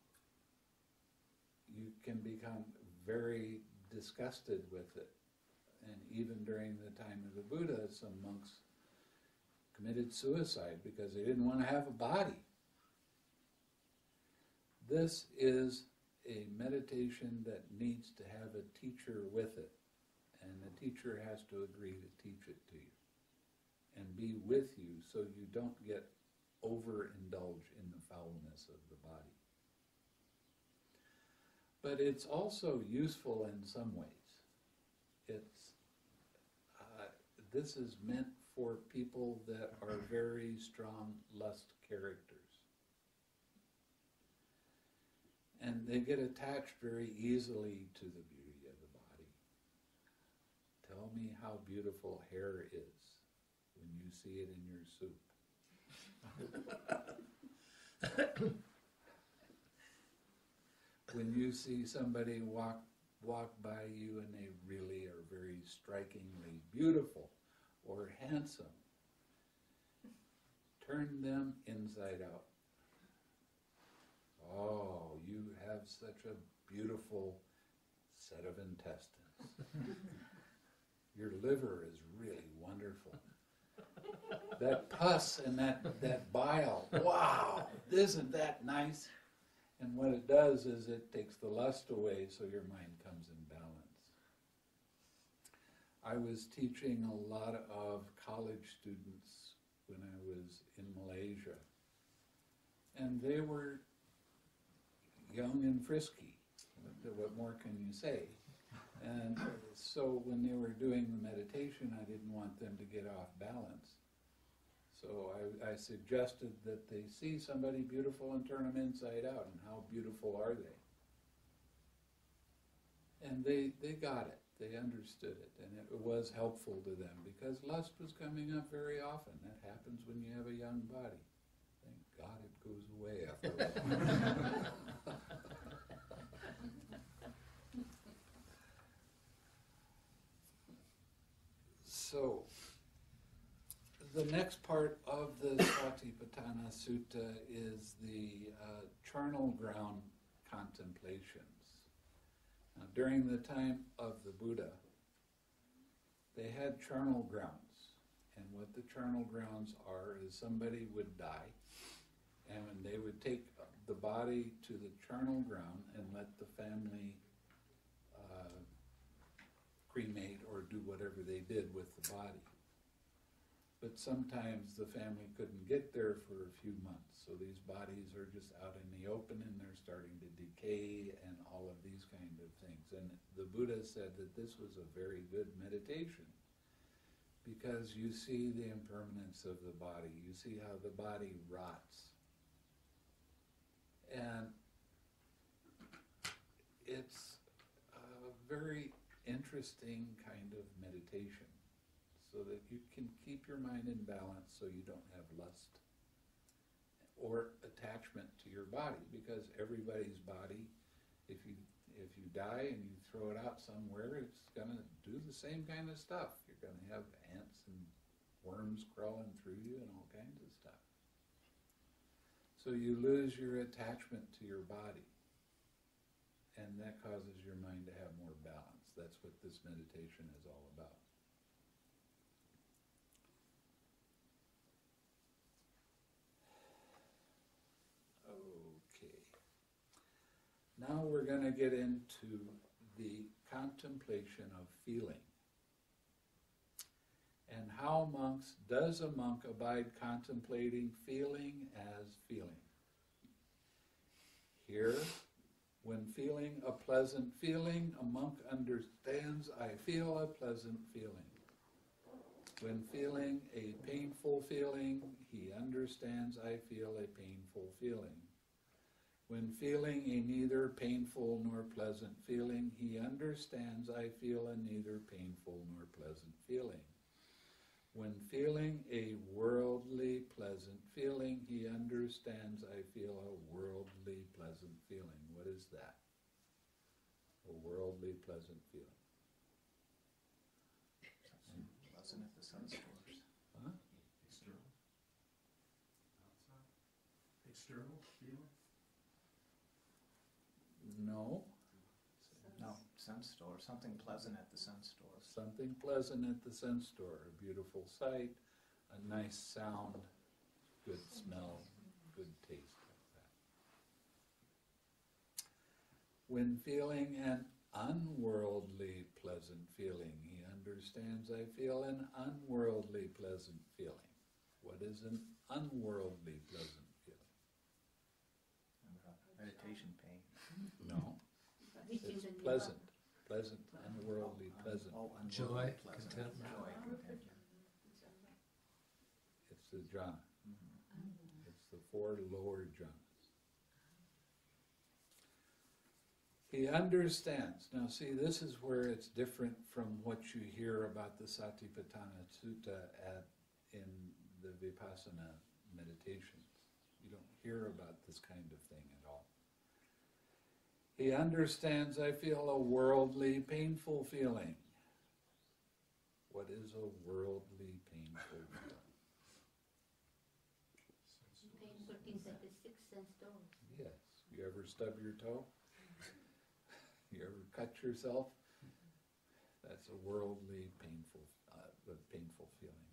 You can become very disgusted with it. And even during the time of the Buddha, some monks committed suicide because they didn't want to have a body. This is a meditation that needs to have a teacher with it. And the teacher has to agree to teach it to you and be with you so you don't get overindulge in the foulness of the body. But it's also useful in some ways. This is meant for people that are very strong lust characters. And they get attached very easily to the beauty of the body. Tell me how beautiful hair is when you see it in your soup. When you see somebody walk by you and they really are very strikingly beautiful or handsome, turn them inside out. Oh, you have such a beautiful set of intestines. Your liver is really wonderful. That pus and that bile, wow, isn't that nice? And what it does is it takes the lust away so your mind comes in balance. I was teaching a lot of college students when I was in Malaysia. And they were young and frisky. What more can you say? And so when they were doing the meditation, I didn't want them to get off balance. So I suggested that they see somebody beautiful and turn them inside out, and how beautiful are they? And they got it, they understood it, and it was helpful to them, because lust was coming up very often. That happens when you have a young body. Thank God it goes away after a while. So, the next part of the Satipatthana Sutta is the charnel ground contemplations. Now, during the time of the Buddha, they had charnel grounds. And what the charnel grounds are is somebody would die, and they would take the body to the charnel ground and let the family cremate or do whatever they did with the body. But sometimes the family couldn't get there for a few months, so these bodies are just out in the open and they're starting to decay and all of these kind of things. And the Buddha said that this was a very good meditation, because you see the impermanence of the body, you see how the body rots. And it's a very interesting kind of meditation, so that you can keep your mind in balance so you don't have lust or attachment to your body, because everybody's body, if you die and you throw it out somewhere, it's going to do the same kind of stuff. You're going to have ants and worms crawling through you and all kinds of stuff. So you lose your attachment to your body, and that causes your mind to have more balance. That's what this meditation is all about. Okay. Now we're going to get into the contemplation of feeling. And how does a monk abide contemplating feeling as feeling? Here, when feeling a pleasant feeling, a monk understands, I feel a pleasant feeling. When feeling a painful feeling, he understands, I feel a painful feeling. When feeling a neither painful nor pleasant feeling, he understands, I feel a neither painful nor pleasant feeling. When feeling a worldly pleasant feeling, he understands, I feel a worldly pleasant feeling. What is that? A worldly pleasant feeling. Pleasant at the sun stores. Huh? External. Outside. External feeling. No. No, sun store. Something pleasant at the sun store. Something pleasant at the sense store. A beautiful sight, a nice sound, good smell, good taste. Like that. When feeling an unworldly pleasant feeling, he understands, I feel an unworldly pleasant feeling. What is an unworldly pleasant feeling? Meditation pain. No. It's pleasant. Pleasant, unworldly, pleasant. Oh, unworldly, Joy, pleasant. contentment. Joy, contentment. It's the jhana. Mm-hmm. It's the four lower jhanas. He understands. Now see, this is where it's different from what you hear about the Satipatthana Sutta in the Vipassana meditations. You don't hear about this kind of thing at all. He understands, I feel a worldly, painful feeling. What is a worldly, painful feeling? Painful things like the six sense doors. Yes. You ever stub your toe? You ever cut yourself? That's a worldly, painful feeling.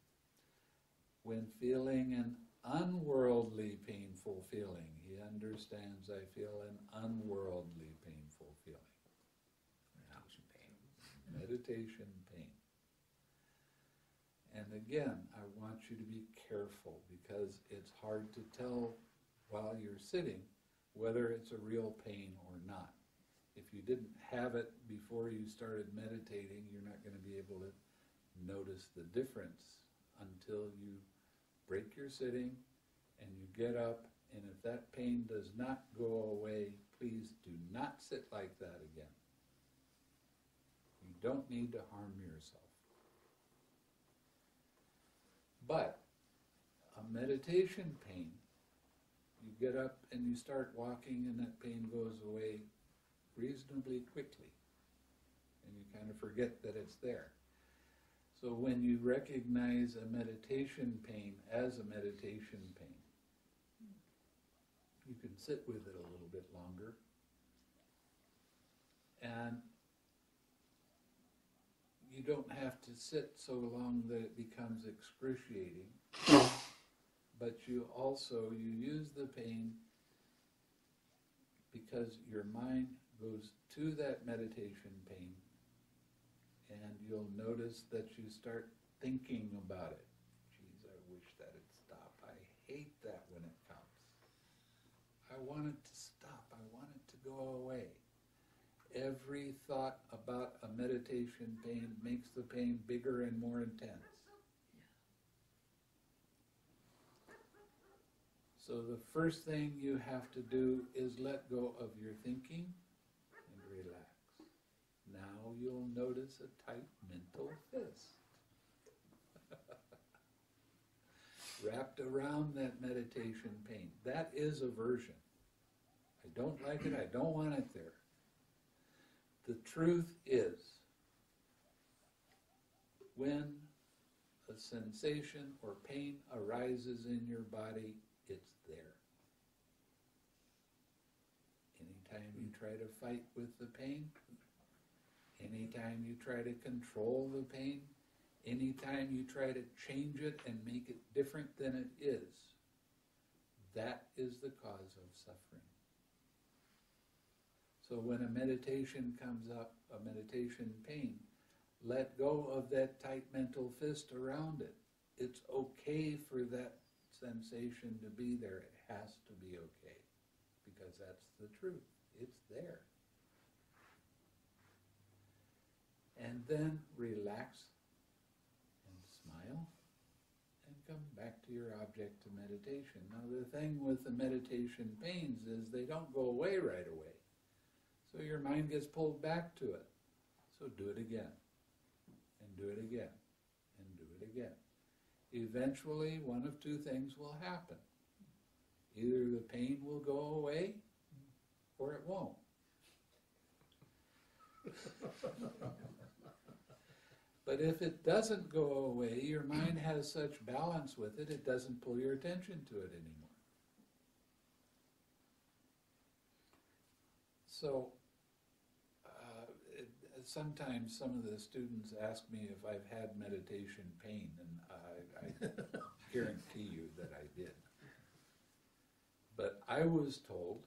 When feeling an unworldly, painful feeling, he understands, I feel an unworldly, painful feeling. Meditation pain. Meditation pain. And again, I want you to be careful because it's hard to tell while you're sitting whether it's a real pain or not. If you didn't have it before you started meditating, you're not going to be able to notice the difference until you break your sitting and you get up, and if that pain does not go away, please do not sit like that again. You don't need to harm yourself. But a meditation pain, you get up and you start walking and that pain goes away reasonably quickly. And you kind of forget that it's there. So when you recognize a meditation pain as a meditation pain, you can sit with it a little bit longer. And you don't have to sit so long that it becomes excruciating. But you use the pain because your mind goes to that meditation pain, and you'll notice that you start thinking about it. Geez, I wish that'd stop. I hate that when it comes. I want it to stop. I want it to go away. Every thought about a meditation pain makes the pain bigger and more intense. So the first thing you have to do is let go of your thinking and relax. Now you'll notice a tight mental fist wrapped around that meditation pain. That is aversion. I don't like it, I don't want it there. The truth is, when a sensation or pain arises in your body, it's there. Anytime you try to fight with the pain, anytime you try to control the pain, anytime you try to change it and make it different than it is, that is the cause of suffering. So when a meditation comes up, a meditation pain, let go of that tight mental fist around it. It's okay for that sensation to be there. It has to be okay, because that's the truth. It's there. And then relax and smile and come back to your object of meditation. Now the thing with the meditation pains is they don't go away right away. So your mind gets pulled back to it. So do it again, and do it again, and do it again. Eventually, one of two things will happen. Either the pain will go away, or it won't. But if it doesn't go away, your mind has such balance with it, it doesn't pull your attention to it anymore. So, sometimes some of the students ask me if I've had meditation pain, and I guarantee you that I did. But I was told,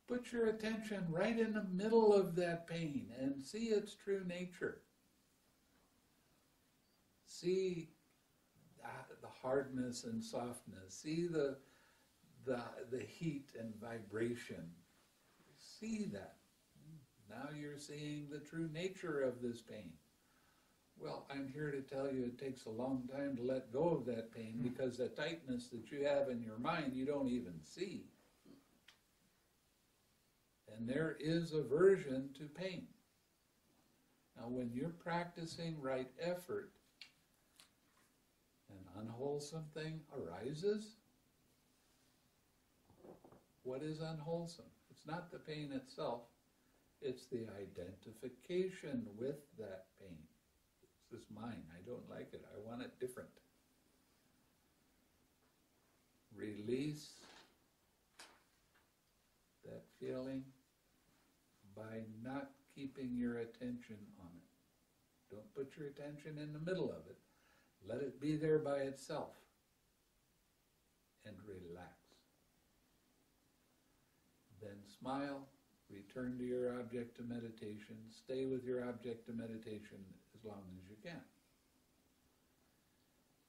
put your attention right in the middle of that pain and see its true nature. See the hardness and softness. See the heat and vibration. See that. Now you're seeing the true nature of this pain. Well, I'm here to tell you it takes a long time to let go of that pain because the tightness that you have in your mind you don't even see. And there is aversion to pain. Now when you're practicing right effort, an unwholesome thing arises. What is unwholesome? It's not the pain itself. It's the identification with that pain. This is mine. I don't like it. I want it different. Release that feeling by not keeping your attention on it. Don't put your attention in the middle of it. Let it be there by itself. And relax. Then smile. Return to your object of meditation. Stay with your object of meditation as long as you can.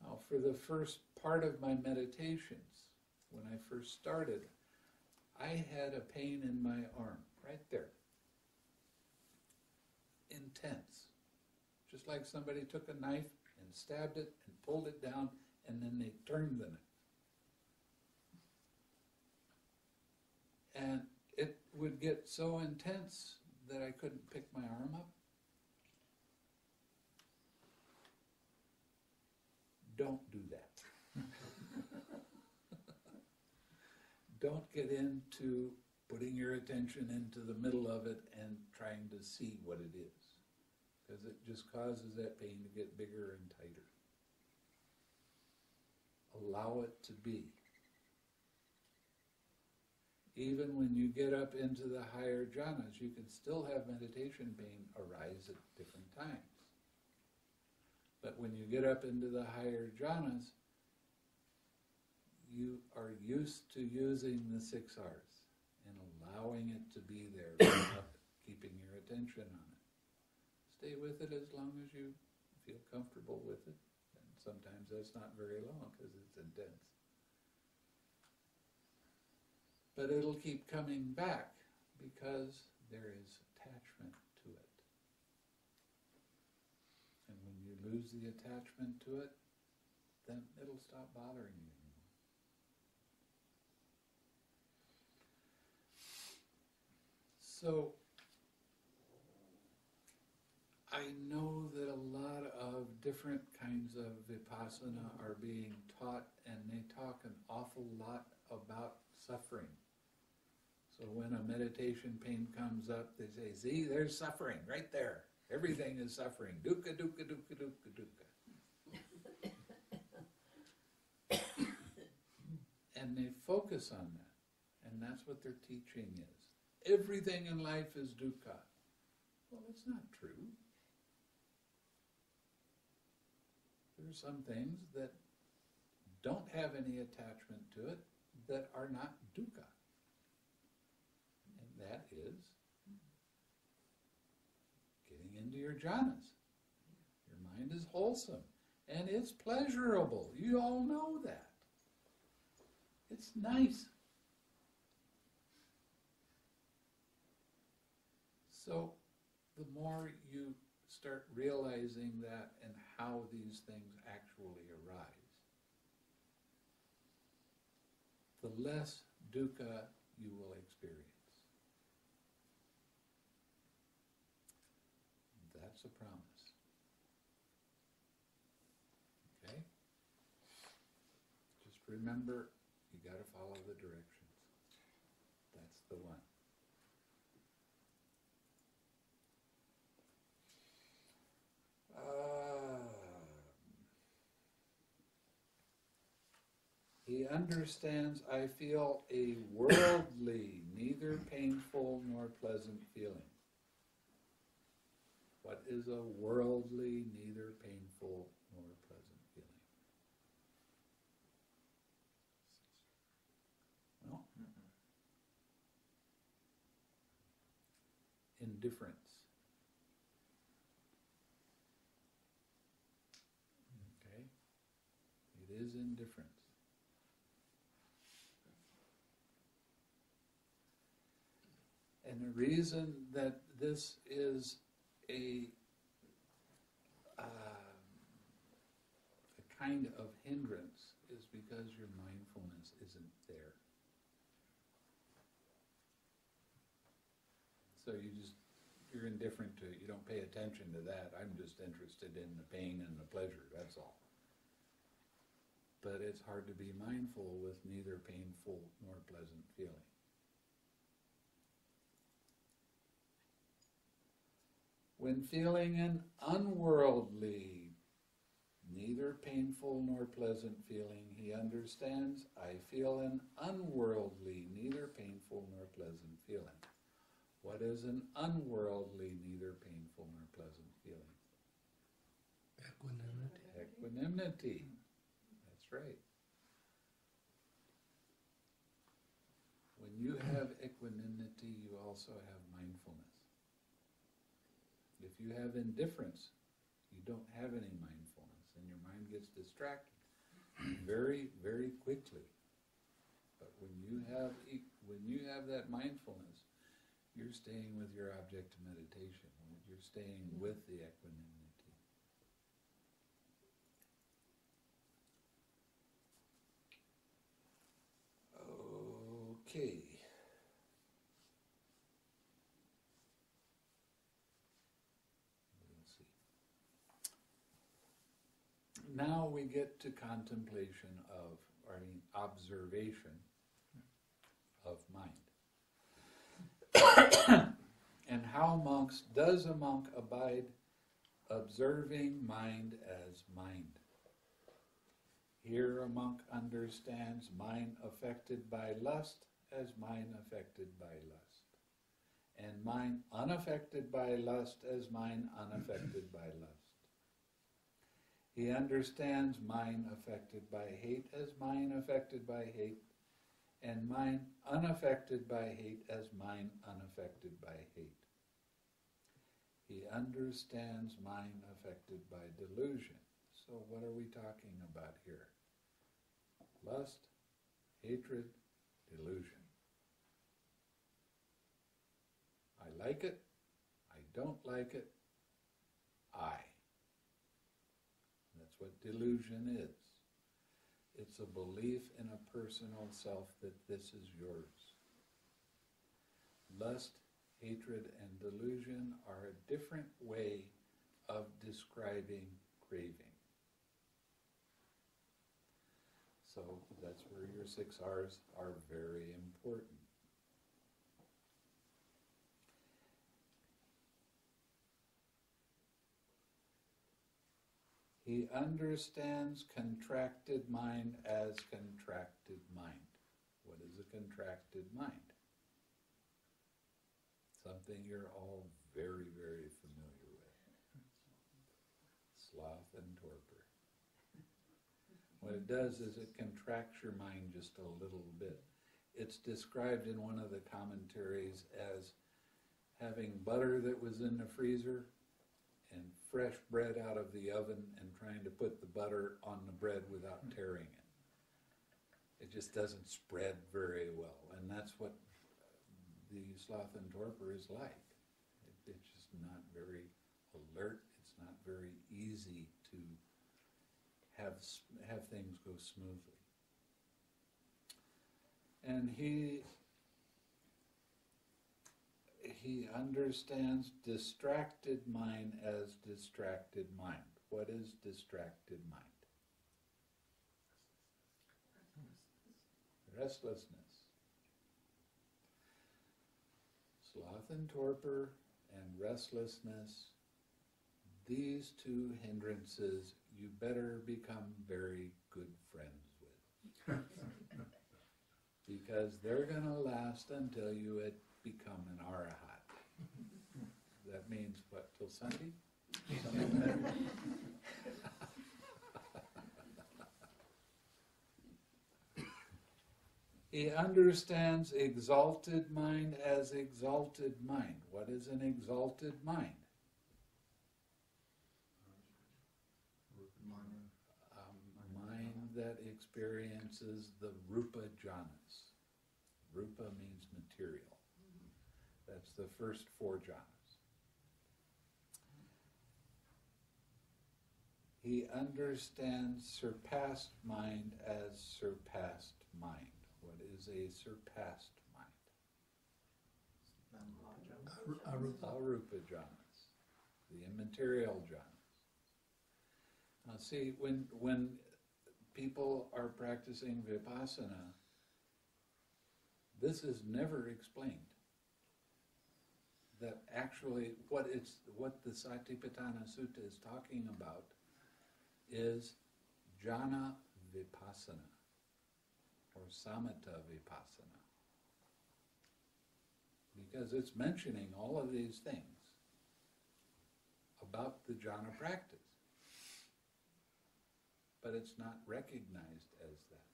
Now, for the first part of my meditations, when I first started, I had a pain in my arm, right there. Intense. Just like somebody took a knife and stabbed it and pulled it down, and then they turned the knife. And it would get so intense that I couldn't pick my arm up. Don't do that. Don't get into putting your attention into the middle of it and trying to see what it is, because it just causes that pain to get bigger and tighter. Allow it to be. Even when you get up into the higher jhanas, you can still have meditation pain arise at different times. But when you get up into the higher jhanas, you are used to using the 6 R's and allowing it to be there, without keeping your attention on it. Stay with it as long as you feel comfortable with it. And sometimes that's not very long because it's intense. But it'll keep coming back because there is attachment to it. And when you lose the attachment to it, then it'll stop bothering you anymore. So, I know that a lot of different kinds of vipassana are being taught, and they talk an awful lot about suffering. So when a meditation pain comes up, they say, see, there's suffering right there. Everything is suffering. Dukkha, dukkha, dukkha, dukkha, dukkha. And they focus on that. And that's what their teaching is. Everything in life is dukkha. Well, it's not true. There are some things that don't have any attachment to it that are not dukkha. And that is getting into your jhanas. Your mind is wholesome and it's pleasurable. You all know that. It's nice. So the more you start realizing that and how these things actually arise, the less dukkha you will experience. That's a promise. Okay? Just remember, you got to follow the directions. That's the one. He understands, I feel a worldly, neither painful nor pleasant feeling. What is a worldly, neither painful nor pleasant feeling? Well, indifference. Okay? It is indifference. And the reason that this is a kind of hindrance is because your mindfulness isn't there. So you're indifferent to it. You don't pay attention to that. I'm just interested in the pain and the pleasure, that's all. But it's hard to be mindful with neither painful nor pleasant feeling. When feeling an unworldly, neither painful nor pleasant feeling, he understands, I feel an unworldly, neither painful nor pleasant feeling. What is an unworldly, neither painful nor pleasant feeling? Equanimity. Equanimity. That's right. When you have equanimity, you also have mindfulness. If you have indifference, you don't have any mindfulness, and your mind gets distracted very, very quickly. But when you have that mindfulness, you're staying with your object of meditation. You're staying with the equanimity. Okay. Let's see. Now we get to contemplation of, observation of mind. And how does a monk abide observing mind as mind? Here a monk understands mind affected by lust as mind affected by lust, and mind unaffected by lust as mind unaffected by lust. He understands mind affected by hate as mind affected by hate, and mind unaffected by hate as mind unaffected by hate. He understands mind affected by delusion. So what are we talking about here? Lust, hatred, delusion. I like it, I don't like it, I. That's what delusion is. It's a belief in a personal self that this is yours. Lust, hatred, and delusion are a different way of describing craving. So that's where your 6 R's are very important. He understands contracted mind as contracted mind. What is a contracted mind? Something you're all very, very familiar with. Sloth and torpor. What it does is it contracts your mind just a little bit. It's described in one of the commentaries as having butter that was in the freezer and fresh bread out of the oven and trying to put the butter on the bread without tearing it. It just doesn't spread very well, and that's what the sloth and torpor is like. It's just not very alert. It's not very easy to have things go smoothly. And he understands distracted mind as distracted mind. What is distracted mind? Restlessness. Sloth and torpor and restlessness, these 2 hindrances you better become very good friends with. Because they're going to last until you become an arahat. That means what, till Sunday? He understands exalted mind as exalted mind. What is an exalted mind? Mind that experiences the rupa jhanas. Rupa means material. That's the first 4 jhanas. He understands surpassed mind as surpassed mind. What is a surpassed mind? Arupa jhanas, the immaterial jhanas. Now see, when people are practicing vipassana, this is never explained. That actually what the Satipatthana Sutta is talking about is jhana vipassana or samatha vipassana. Because it's mentioning all of these things about the jhana practice. But it's not recognized as that.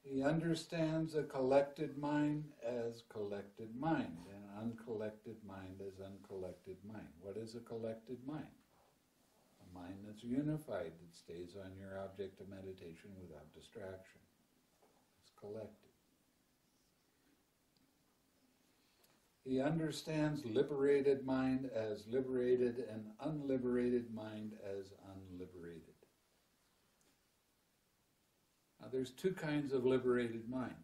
He understands a collected mind as collected mind, and uncollected mind as uncollected mind. What is a collected mind? mind that's unified, that stays on your object of meditation without distraction. It's collected. He understands liberated mind as liberated and unliberated mind as unliberated. Now there's two kinds of liberated mind.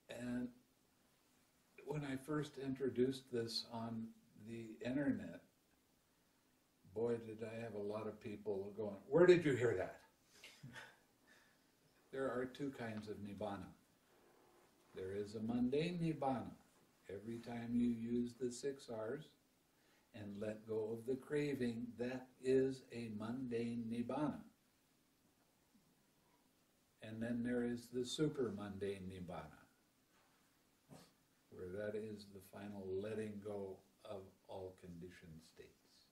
And when I first introduced this on the internet, boy did I have a lot of people going, "Where did you hear that?" There are two kinds of Nibbāna. There is a mundane Nibbāna. Every time you use the 6 R's and let go of the craving, that is a mundane Nibbāna. And then there is the super mundane Nibbāna, where that is the final letting go of all conditioned states.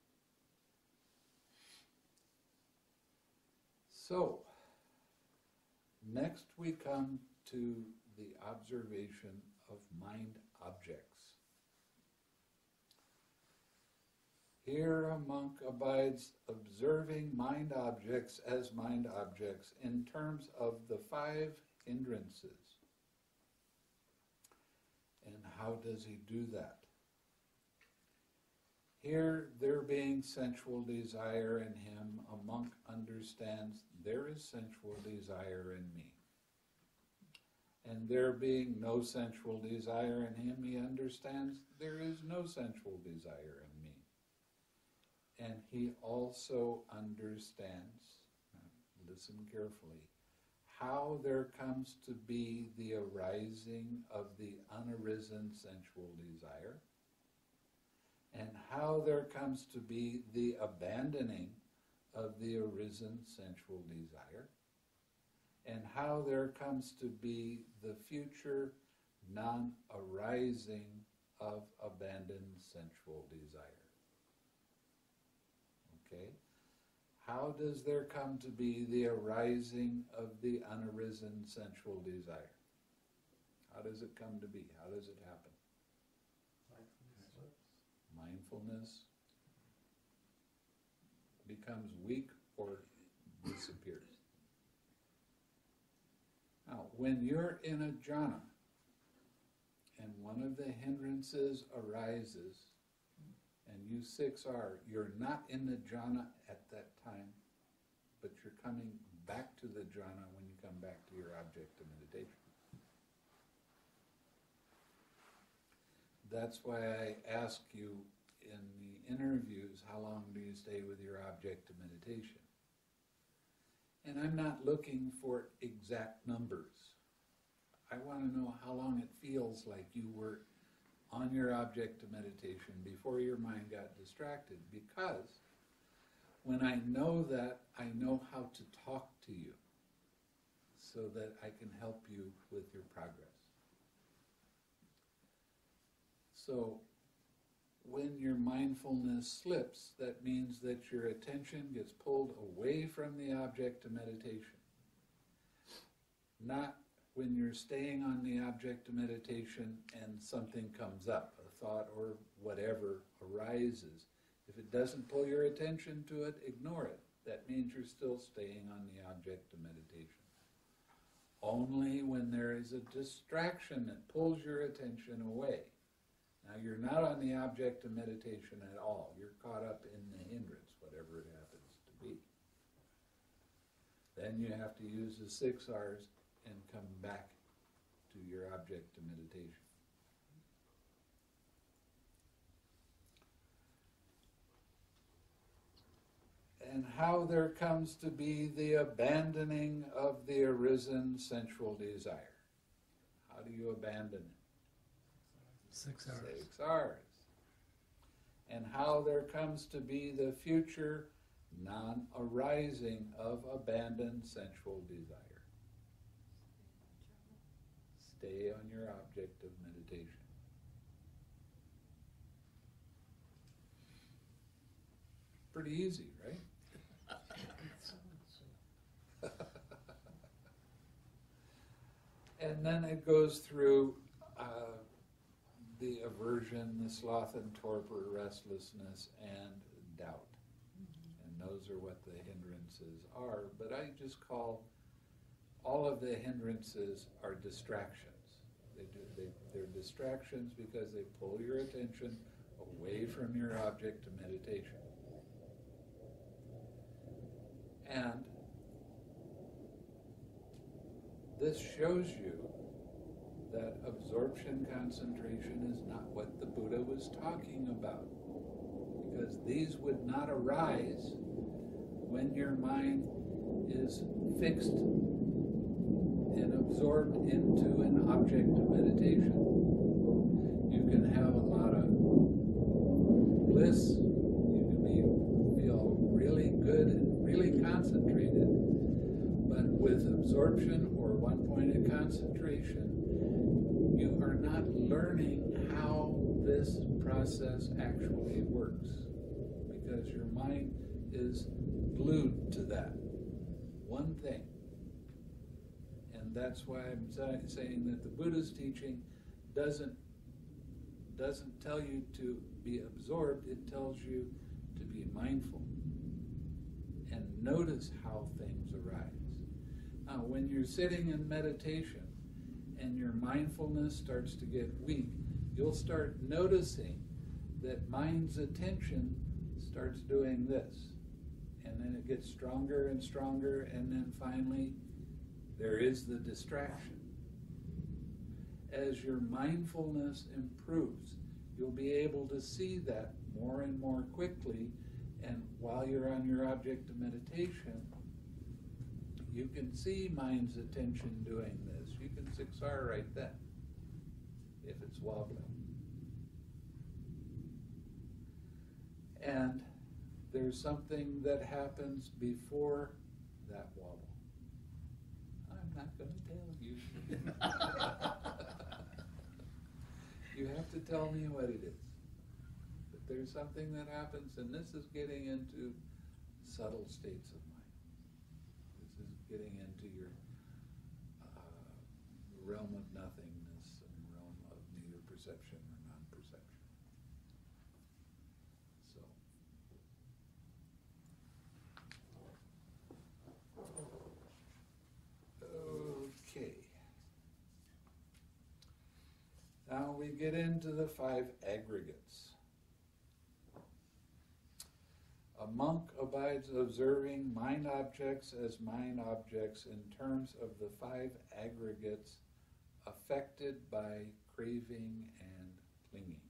So, next we come to the observation of mind objects. Here a monk abides observing mind objects as mind objects in terms of the 5 hindrances. And how does he do that? Here, there being sensual desire in him, a monk understands there is sensual desire in me. And there being no sensual desire in him, he understands there is no sensual desire in me. And he also understands, listen carefully, how there comes to be the arising of the unarisen sensual desire, and how there comes to be the abandoning of the arisen sensual desire, and how there comes to be the future non-arising of abandoned sensual desire. Okay? How does there come to be the arising of the unarisen sensual desire? How does it come to be? How does it happen? Mindfulness becomes weak or disappears. Now, when you're in a jhana and one of the hindrances arises and you 6R, you're not in the jhana at that time, but you're coming back to the jhana when you come back to your object of meditation. That's why I ask you in the interviews, how long do you stay with your object of meditation? And I'm not looking for exact numbers. I want to know how long it feels like you were on your object of meditation before your mind got distracted, because when I know that, I know how to talk to you so that I can help you with your progress. So, when your mindfulness slips, that means that your attention gets pulled away from the object of meditation. Not when you're staying on the object of meditation and something comes up, a thought or whatever arises. If it doesn't pull your attention to it, ignore it. That means you're still staying on the object of meditation. Only when there is a distraction that pulls your attention away. Now, you're not on the object of meditation at all. You're caught up in the hindrance, whatever it happens to be. Then you have to use the 6 R's and come back to your object of meditation. And how there comes to be the abandoning of the arisen sensual desire. How do you abandon it? 6 hours. 6 R's. And how there comes to be the future non-arising of abandoned sensual desire. Stay on your object of meditation. Pretty easy, right? And then it goes through the aversion, the sloth and torpor, restlessness, and doubt. And those are what the hindrances are. But I just call all of the hindrances are distractions. They're distractions because they pull your attention away from your object of meditation. And this shows you that absorption concentration is not what the Buddha was talking about. Because these would not arise when your mind is fixed and absorbed into an object of meditation. You can have a lot of bliss, you can feel really good and really concentrated, but with absorption or one-pointed concentration, you are not learning how this process actually works, because your mind is glued to that one thing. And that's why I'm saying that the Buddha's teaching doesn't tell you to be absorbed, it tells you to be mindful and notice how things arise. Now, when you're sitting in meditation and your mindfulness starts to get weak, you'll start noticing that mind's attention starts doing this. And then it gets stronger and stronger, and then finally there is the distraction. As your mindfulness improves, you'll be able to see that more and more quickly, and while you're on your object of meditation, you can see mind's attention doing this. You can 6R right then, if it's wobbling. And there's something that happens before that wobble. I'm not going to tell you. You have to tell me what it is. But there's something that happens, and this is getting into subtle states of mind. This is getting into your realm of nothingness and realm of neither perception or non-perception. So, okay. Now we get into the 5 aggregates. A monk abides observing mind objects as mind objects in terms of the 5 aggregates affected by craving and clinging.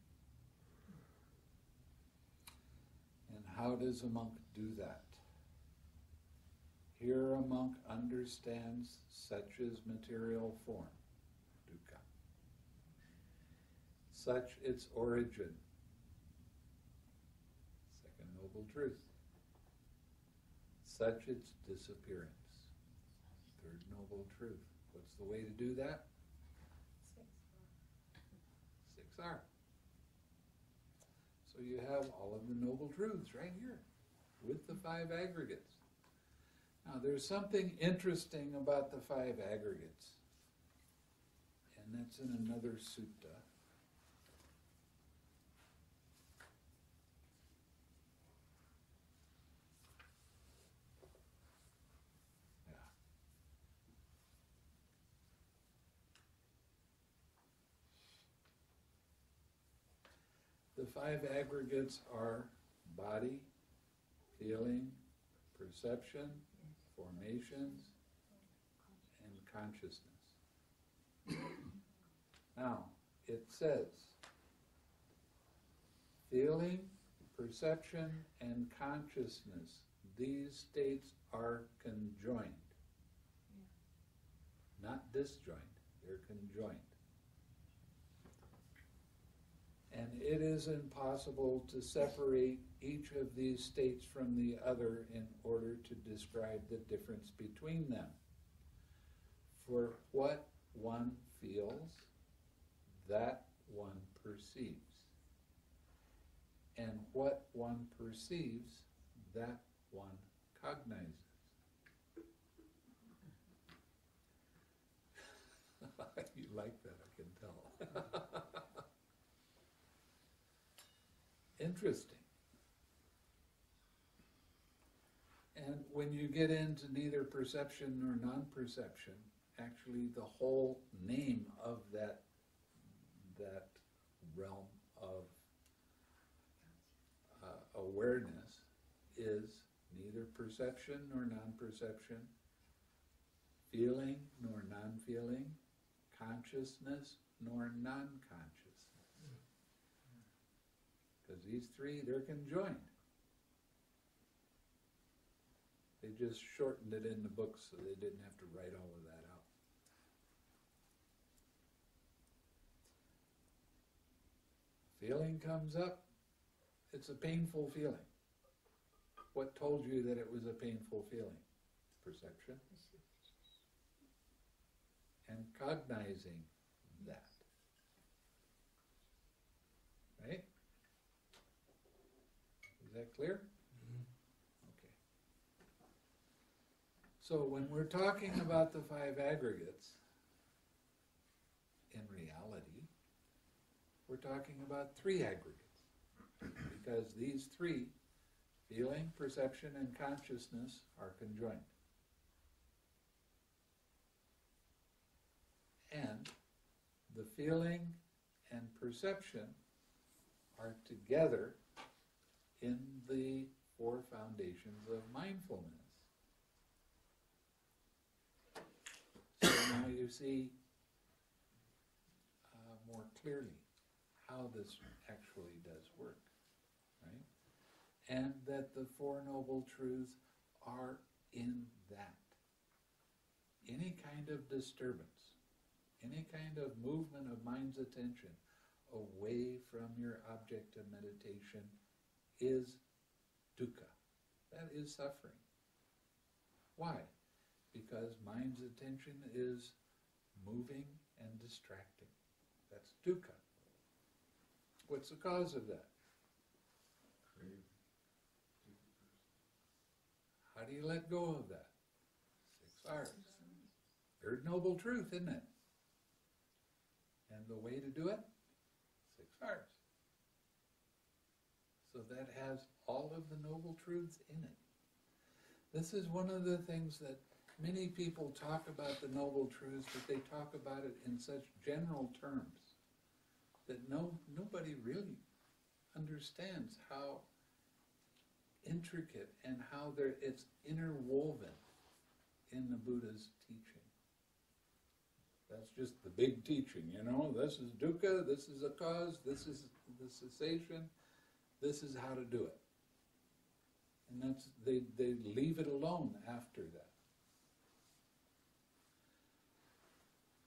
And how does a monk do that? Here a monk understands such is material form, dukkha, such its origin, second noble truth, such its disappearance, third noble truth. What's the way to do that? 6R. So you have all of the noble truths right here with the 5 aggregates. Now there's something interesting about the 5 aggregates, and that's in another sutta. The 5 aggregates are body, feeling, perception, formations, and consciousness. Now, it says, feeling, perception, and consciousness, these states are conjoined. Not disjoint, they're conjoined. And it is impossible to separate each of these states from the other in order to describe the difference between them. For what one feels, that one perceives. And what one perceives, that one cognizes. You like that, I can tell. interesting. And when you get into neither perception nor non-perception, actually the whole name of that realm of awareness is neither perception nor non-perception, feeling nor non-feeling, consciousness nor non-consciousness. Because these three, they're conjoined. They just shortened it in the book so they didn't have to write all of that out. Feeling comes up, it's a painful feeling. What told you that it was a painful feeling? Perception. And cognizing that. Right? Is that clear? Okay. So when we're talking about the five aggregates, in reality, we're talking about three aggregates. Because these three, feeling, perception, and consciousness, are conjoined. And the feeling and perception are together in the four foundations of mindfulness. So now you see more clearly how this actually does work, right? And that the Four Noble Truths are in that. Any kind of disturbance, any kind of movement of mind's attention away from your object of meditation is dukkha. That is suffering. Why? Because mind's attention is moving and distracting. That's dukkha. What's the cause of that? Crave. How do you let go of that? 6 R's. Third noble truth, isn't it? And the way to do it? 6 R's. So that has all of the noble truths in it. This is one of the things that many people talk about the noble truths, but they talk about it in such general terms that nobody really understands how intricate and how it's interwoven in the Buddha's teaching. That's just the big teaching, you know. This is dukkha, this is a cause, this is the cessation, this is how to do it. And that's they leave it alone after that.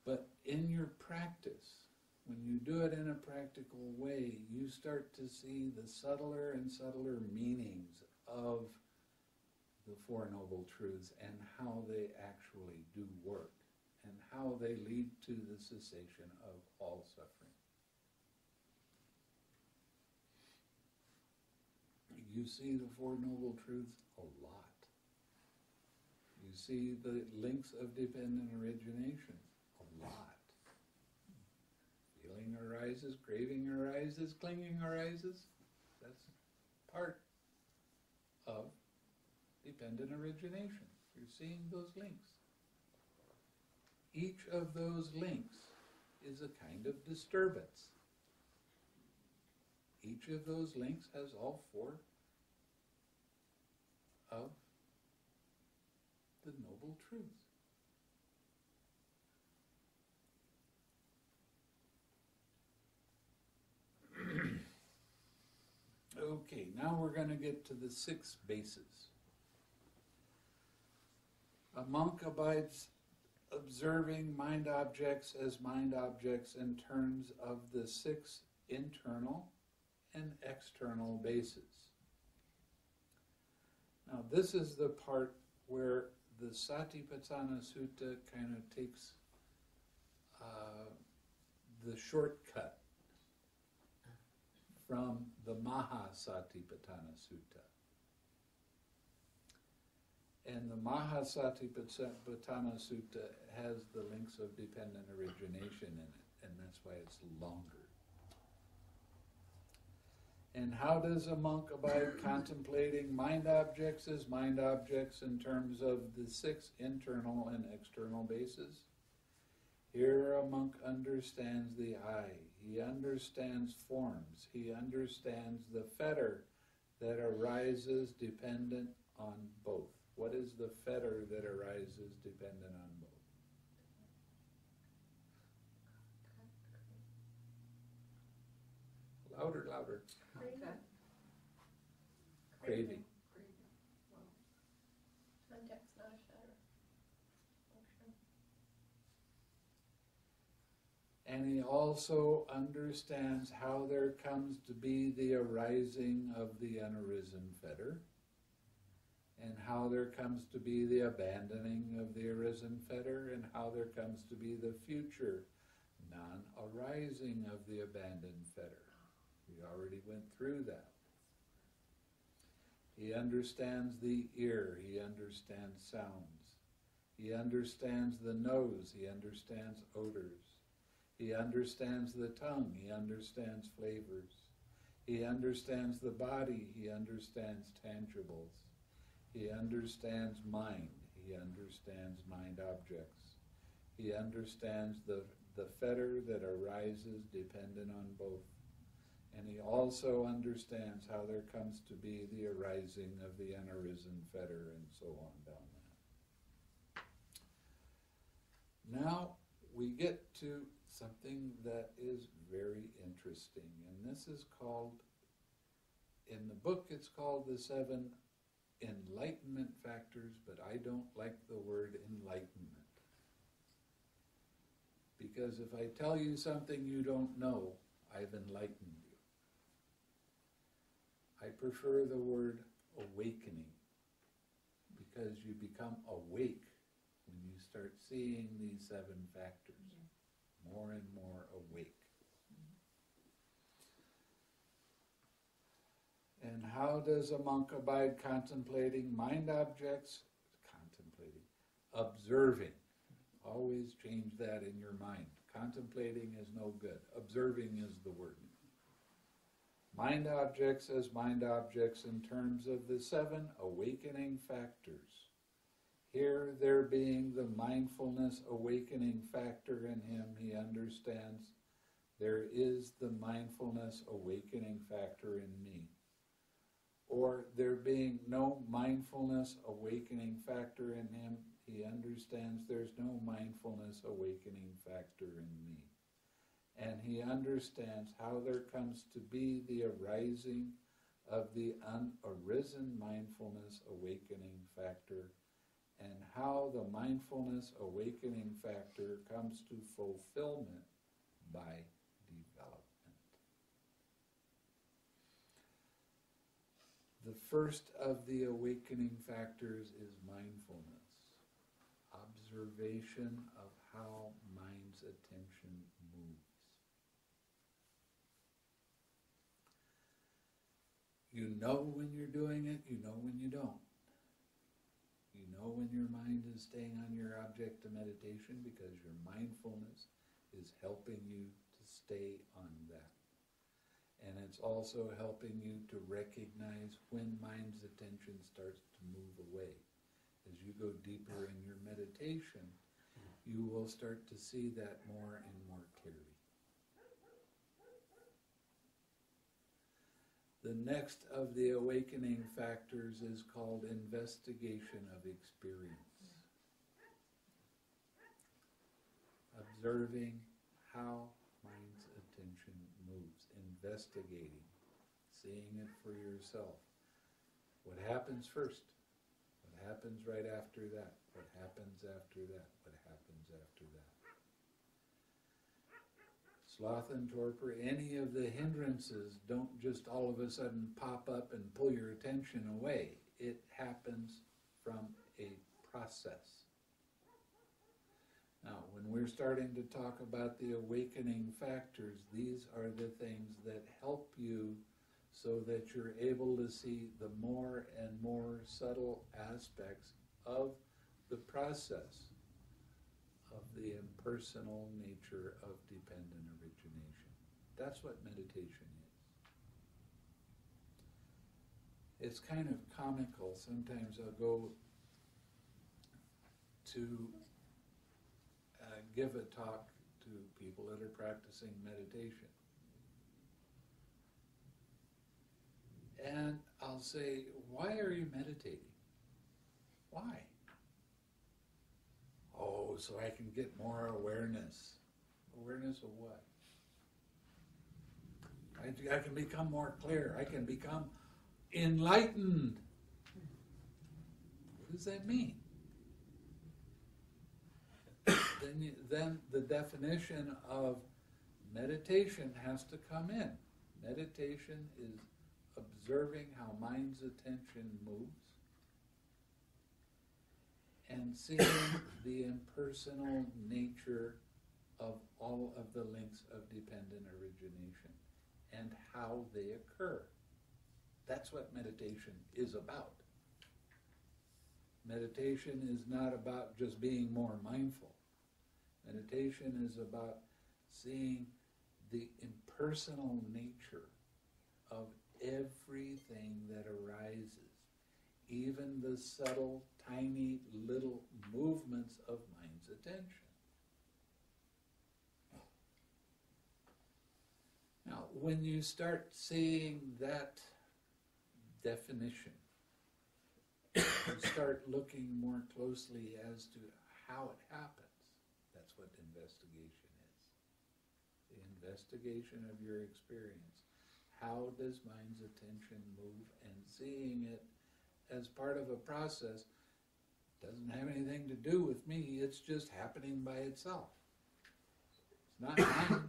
But in your practice, when you do it in a practical way, you start to see the subtler and subtler meanings of the Four Noble Truths and how they actually do work and how they lead to the cessation of all suffering. You see the Four Noble Truths a lot. You see the links of dependent origination a lot. Feeling arises, craving arises, clinging arises. That's part of dependent origination. You're seeing those links. Each of those links is a kind of disturbance. Each of those links has all four of the Noble Truths. Okay, now we're going to get to the 6 bases. A monk abides observing mind objects as mind objects in terms of the 6 internal and external bases. Now this is the part where the Satipatthana Sutta kind of takes the shortcut from the Satipatthana Sutta. And the Satipatthana Sutta has the links of dependent origination in it, and that's why it's longer. And how does a monk abide contemplating mind objects as mind objects in terms of the 6 internal and external bases? Here a monk understands the eye, he understands forms, he understands the fetter that arises dependent on both. What is the fetter that arises dependent on both? Louder, louder. Craving. Contact's not a fetter. Okay. And he also understands how there comes to be the arising of the unarisen fetter, and how there comes to be the abandoning of the arisen fetter, and how there comes to be the future non-arising of the abandoned fetter. We already went through that. He understands the ear, he understands sounds. He understands the nose, he understands odors. He understands the tongue, he understands flavors. He understands the body, he understands tangibles. He understands mind, he understands mind objects. He understands the fetter that arises dependent on both. And he also understands how there comes to be the arising of the unarisen fetter and so on down that. Now we get to something that is very interesting, and this is called, in the book it's called the 7 enlightenment factors, but I don't like the word enlightenment. Because if I tell you something you don't know, I've enlightened you. I prefer the word awakening, because you become awake when you start seeing these 7 factors, more and more awake. And how does a monk abide contemplating mind objects? Observing. Always change that in your mind. Contemplating is no good. Observing is the word. Mind objects as mind objects in terms of the 7 awakening factors. Here, there being the mindfulness awakening factor in him, he understands there is the mindfulness awakening factor in me. Or there being no mindfulness awakening factor in him, he understands there's no mindfulness awakening factor in me. And he understands how there comes to be the arising of the unarisen mindfulness awakening factor, and how the mindfulness awakening factor comes to fulfillment by development. The first of the awakening factors is mindfulness, observation of how mind's attention moves. You know when you're doing it, you know when you don't. You know when your mind is staying on your object of meditation because your mindfulness is helping you to stay on that. And it's also helping you to recognize when mind's attention starts to move away. As you go deeper in your meditation, you will start to see that more and more clearly. The next of the awakening factors is called investigation of experience. Observing how mind's attention moves, investigating, seeing it for yourself. What happens first? What happens right after that? What happens after that? What happens after that? Sloth and torpor, any of the hindrances don't just all of a sudden pop up and pull your attention away. It happens from a process. Now, when we're starting to talk about the awakening factors, these are the things that help you so that you're able to see the more and more subtle aspects of the process of the impersonal nature of dependent origination. That's what meditation is. It's kind of comical. Sometimes I'll go to give a talk to people that are practicing meditation. And I'll say, why are you meditating? Why? Oh, so I can get more awareness. Awareness of what? I can become more clear. I can become enlightened. What does that mean? Then the definition of meditation has to come in. Meditation is observing how mind's attention moves and seeing the impersonal nature of all of the links of dependent origination and how they occur. That's what meditation is about. Meditation is not about just being more mindful. Meditation is about seeing the impersonal nature of everything that arises, even the subtle, tiny, little movements of mind's attention. Now, when you start seeing that definition, you start looking more closely as to how it happens. That's what investigation is. The investigation of your experience. How does mind's attention move, and seeing it as part of a process doesn't have anything to do with me, it's just happening by itself. It's not mine.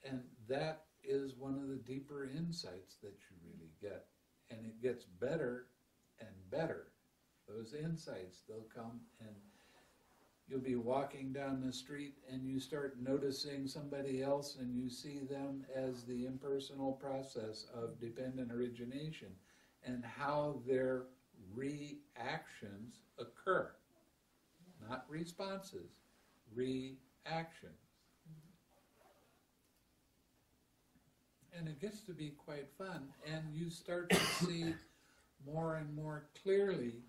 And that is one of the deeper insights that you really get. And it gets better and better. Those insights, they'll come, and you'll be walking down the street and you start noticing somebody else and you see them as the impersonal process of dependent origination and how their reactions occur. Not responses, reactions. And it gets to be quite fun, and you start to see more and more clearly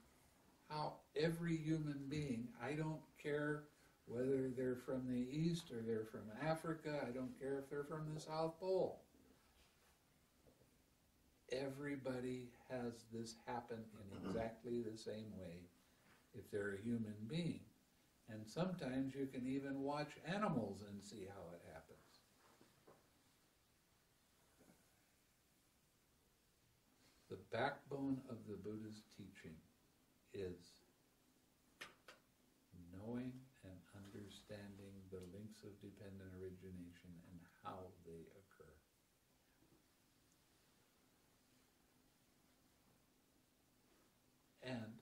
how every human being, I don't care whether they're from the East or they're from Africa, I don't care if they're from the South Pole. Everybody has this happen in exactly the same way if they're a human being. And sometimes you can even watch animals and see how it happens. The backbone of the Buddha's teaching is knowing and understanding the links of dependent origination and how they occur. And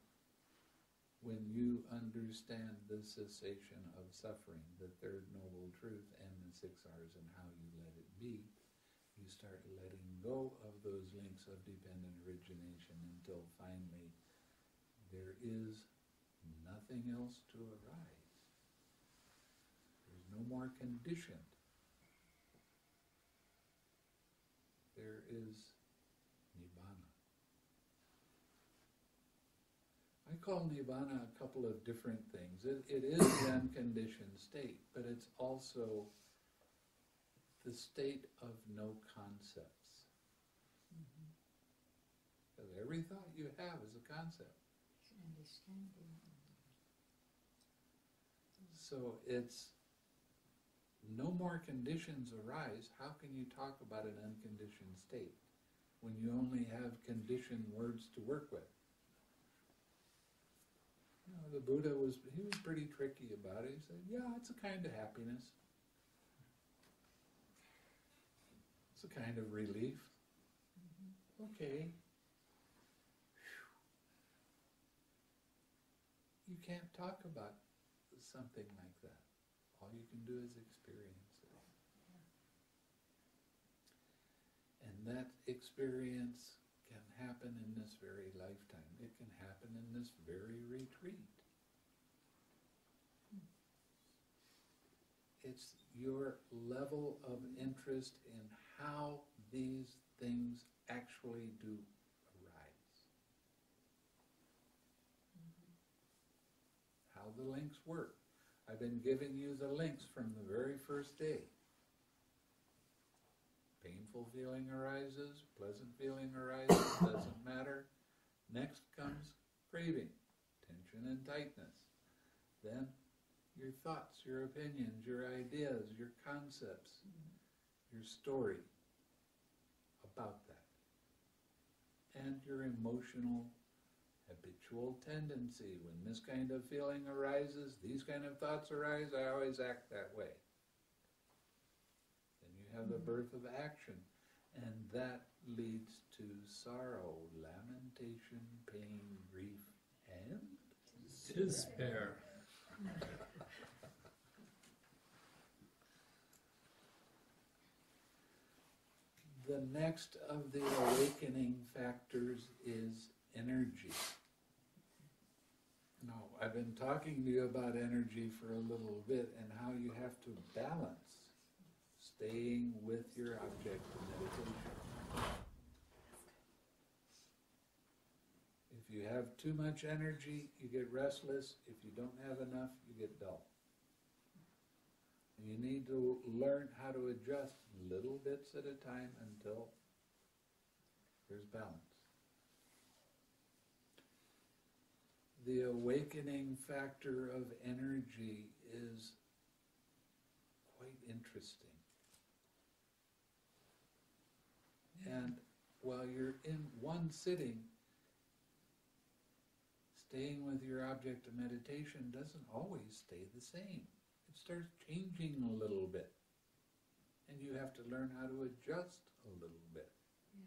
when you understand the cessation of suffering, the third noble truth, and the 6 R's and how you let it be, you start letting go of those links of dependent origination until finally there is nothing else to arise. There's no more conditioned. There is Nibbāna. I call Nibbāna a couple of different things. It is the unconditioned state, but it's also the state of no concepts. Because every thought you have is a concept. It's an understanding. So it's no more conditions arise. How can you talk about an unconditioned state when you only have conditioned words to work with? You know, the Buddha was pretty tricky about it. He said, yeah, it's a kind of happiness. It's a kind of relief. Okay. You can't talk about something like that. All you can do is experience it. And that experience can happen in this very lifetime. It can happen in this very retreat. It's your level of interest in how these things actually do arise. How the links work. I've been giving you the links from the very first day. Painful feeling arises, pleasant feeling arises, doesn't matter. Next comes craving, tension and tightness. Then your thoughts, your opinions, your ideas, your concepts, your story about that. And your emotional, habitual tendency. When this kind of feeling arises, these kind of thoughts arise, I always act that way. Then you have the birth of action. And that leads to sorrow, lamentation, pain, grief, and Despair. the next of the awakening factors is energy. Now, I've been talking to you about energy for a little bit and how you have to balance staying with your object of meditation. If you have too much energy, you get restless. If you don't have enough, you get dull. You need to learn how to adjust little bits at a time until there's balance. The awakening factor of energy is quite interesting. And while you're in one sitting, staying with your object of meditation doesn't always stay the same. It starts changing a little bit. And you have to learn how to adjust a little bit. Yeah.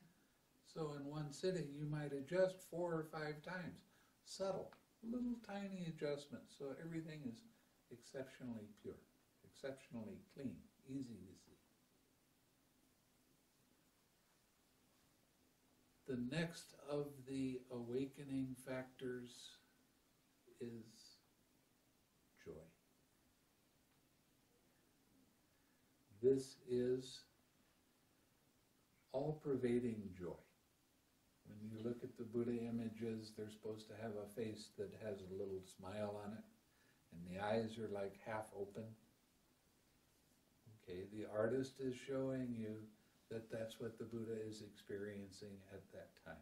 So in one sitting, you might adjust 4 or 5 times. Subtle, little tiny adjustments, so everything is exceptionally pure, exceptionally clean, easy to see. The next of the awakening factors is joy. This is all-pervading joy. When you look at the Buddha images, they're supposed to have a face that has a little smile on it, and the eyes are like half open. Okay, the artist is showing you that that's what the Buddha is experiencing at that time.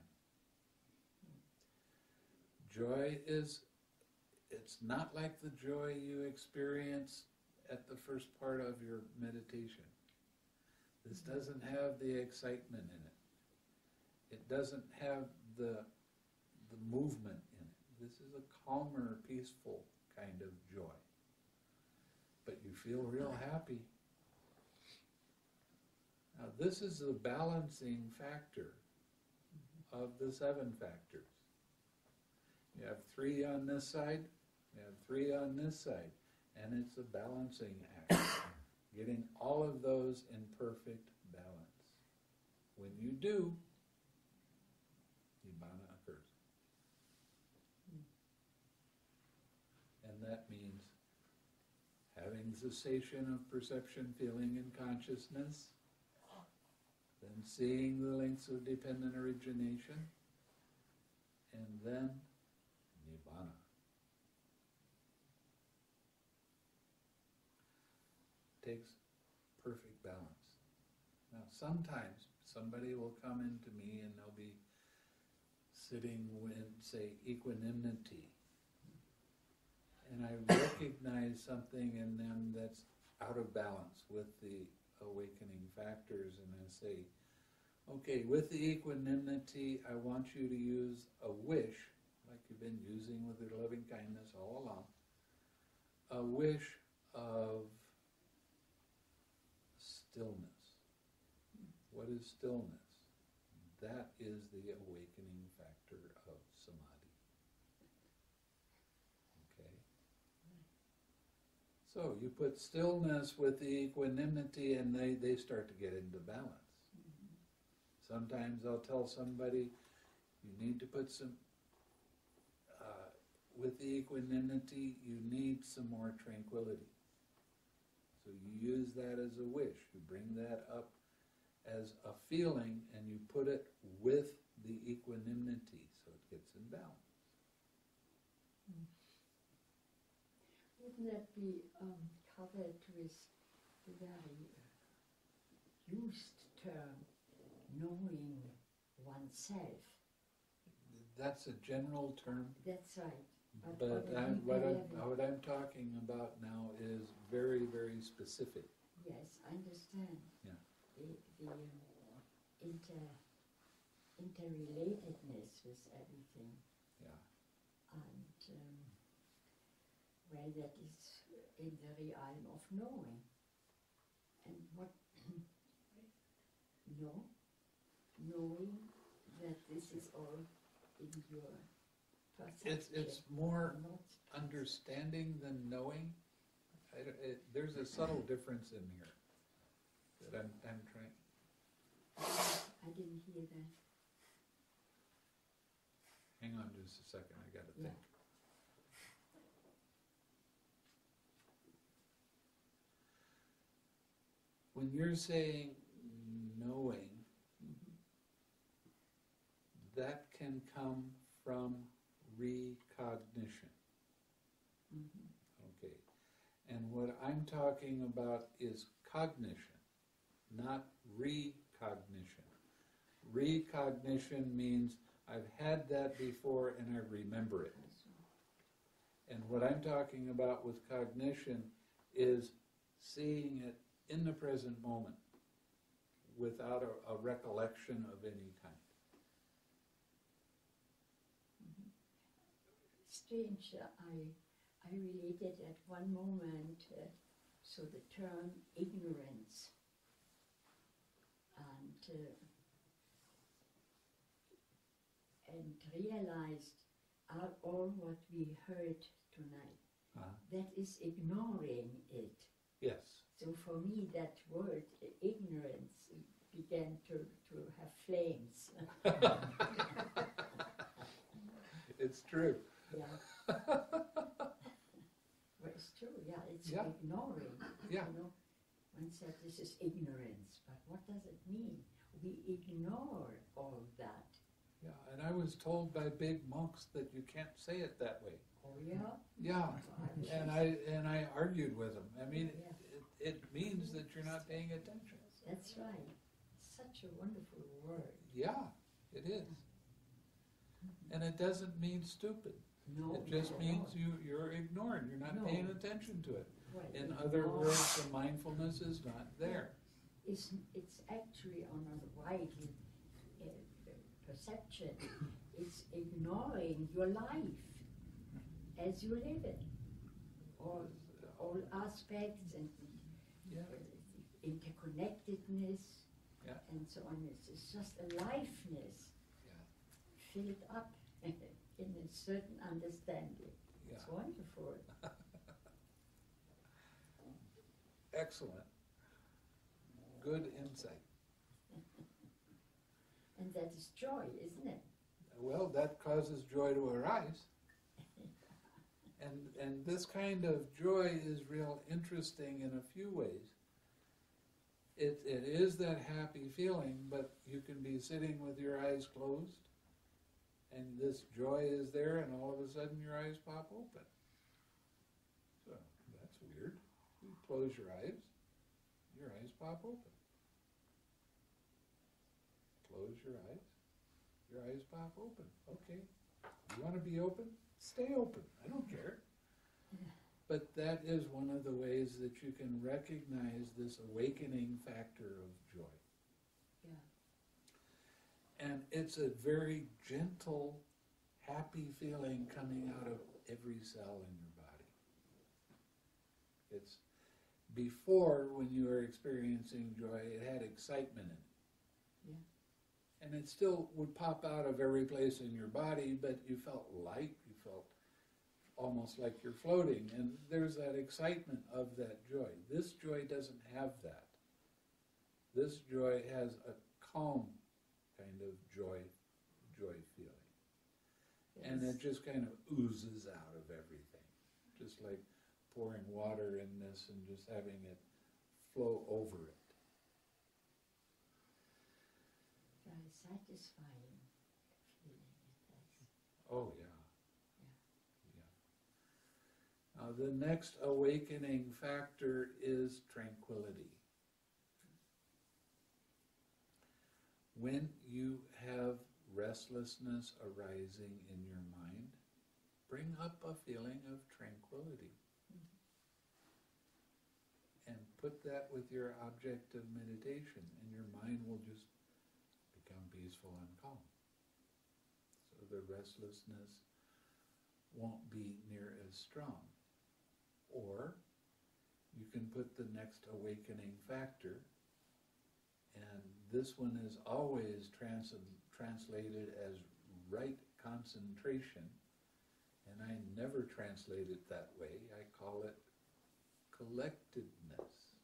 Joy it's not like the joy you experience at the first part of your meditation. This doesn't have the excitement in it. It doesn't have the movement in it. This is a calmer, peaceful kind of joy. But you feel real happy. Now this is the balancing factor of the 7 factors. You have 3 on this side, you have 3 on this side, and it's a balancing act. Getting all of those in perfect balance. When you do, Nibbāna occurs. And that means having cessation of perception, feeling, and consciousness, then seeing the links of dependent origination, and then Nibbāna. Takes perfect balance. Now sometimes somebody will come into me and they'll be sitting in, say, equanimity, and I recognize something in them that's out of balance with the awakening factors, and I say, okay, with the equanimity, I want you to use a wish, like you've been using with your loving kindness all along, a wish of stillness. What is stillness? That is the awakening factor of samadhi. Okay? So you put stillness with the equanimity and they start to get into balance. Sometimes I'll tell somebody, you need to put some, with the equanimity, you need some more tranquility. So you use that as a wish. You bring that up as a feeling and you put it with the equanimity so it gets in balance. Wouldn't that be covered with the very used term, knowing oneself? That's a general term, That's right. but on a what deeper level- I'm talking about now is very, very specific. Yes, I understand. Yeah. The interrelatedness with everything, Yeah. and where that is in the realm of knowing. And what knowing that this is all in your perception. It's more not understanding than knowing. There's a subtle difference in here that I'm trying. I didn't hear that. Hang on just a second, I gotta Yeah. think. When you're saying knowing, that can come from recognition. Okay. And what I'm talking about is cognition, not recognition. Recognition means I've had that before and I remember it. And what I'm talking about with cognition is seeing it in the present moment without a recollection of any kind. Strange, I related at one moment so the term ignorance and realized all what we heard tonight. That is ignoring it. Yes. So for me that word, ignorance, began to have flames. It's true. Yeah. Well, it's true, yeah, it's Yeah. ignoring. Yeah. You know, one said this is ignorance, but what does it mean? We ignore all that. Yeah, and I was told by big monks that you can't say it that way. Oh yeah? Yeah, and I argued with them. I mean, Yeah. it means that you're not paying attention. That's right. Such a wonderful word. Yeah, it is. And it doesn't mean stupid. No, It just no, means you're ignoring, you're not No. paying attention to it. Right, In ignore. other words, the mindfulness is not there. It's actually on a right perception. It's ignoring your life as you live it. All aspects and Yeah. interconnectedness Yeah. and so on. It's just aliveness Yeah. filled up in a certain understanding. Yeah. It's wonderful. Excellent. Good insight. And that is joy, isn't it? Well, that causes joy to arise. And this kind of joy is real interesting in a few ways. It is that happy feeling, but you can be sitting with your eyes closed, and this joy is there, and all of a sudden your eyes pop open. So that's weird. You close your eyes pop open. Close your eyes pop open. Okay, you want to be open? Stay open. I don't care. But that is one of the ways that you can recognize this awakening factor of joy. Yeah. And it's a very gentle, happy feeling coming out of every cell in your body. It's before, when you were experiencing joy, it had excitement in it. Yeah. And it still would pop out of every place in your body, but you felt light, you felt almost like you're floating, and there's that excitement of that joy. This joy doesn't have that. This joy has a calm kind of joy feeling. And it just kind of oozes out of everything, just like pouring water in this and just having it flow over it. satisfying feeling it has. Oh, yeah. Yeah. The next awakening factor is tranquility. When you have restlessness arising in your mind, bring up a feeling of tranquility. And put that with your object of meditation, and your mind will just become peaceful and calm. So the restlessness won't be near as strong. Or you can put the next awakening factor, and this one is always translated as right concentration, and I never translate it that way. I call it collectedness.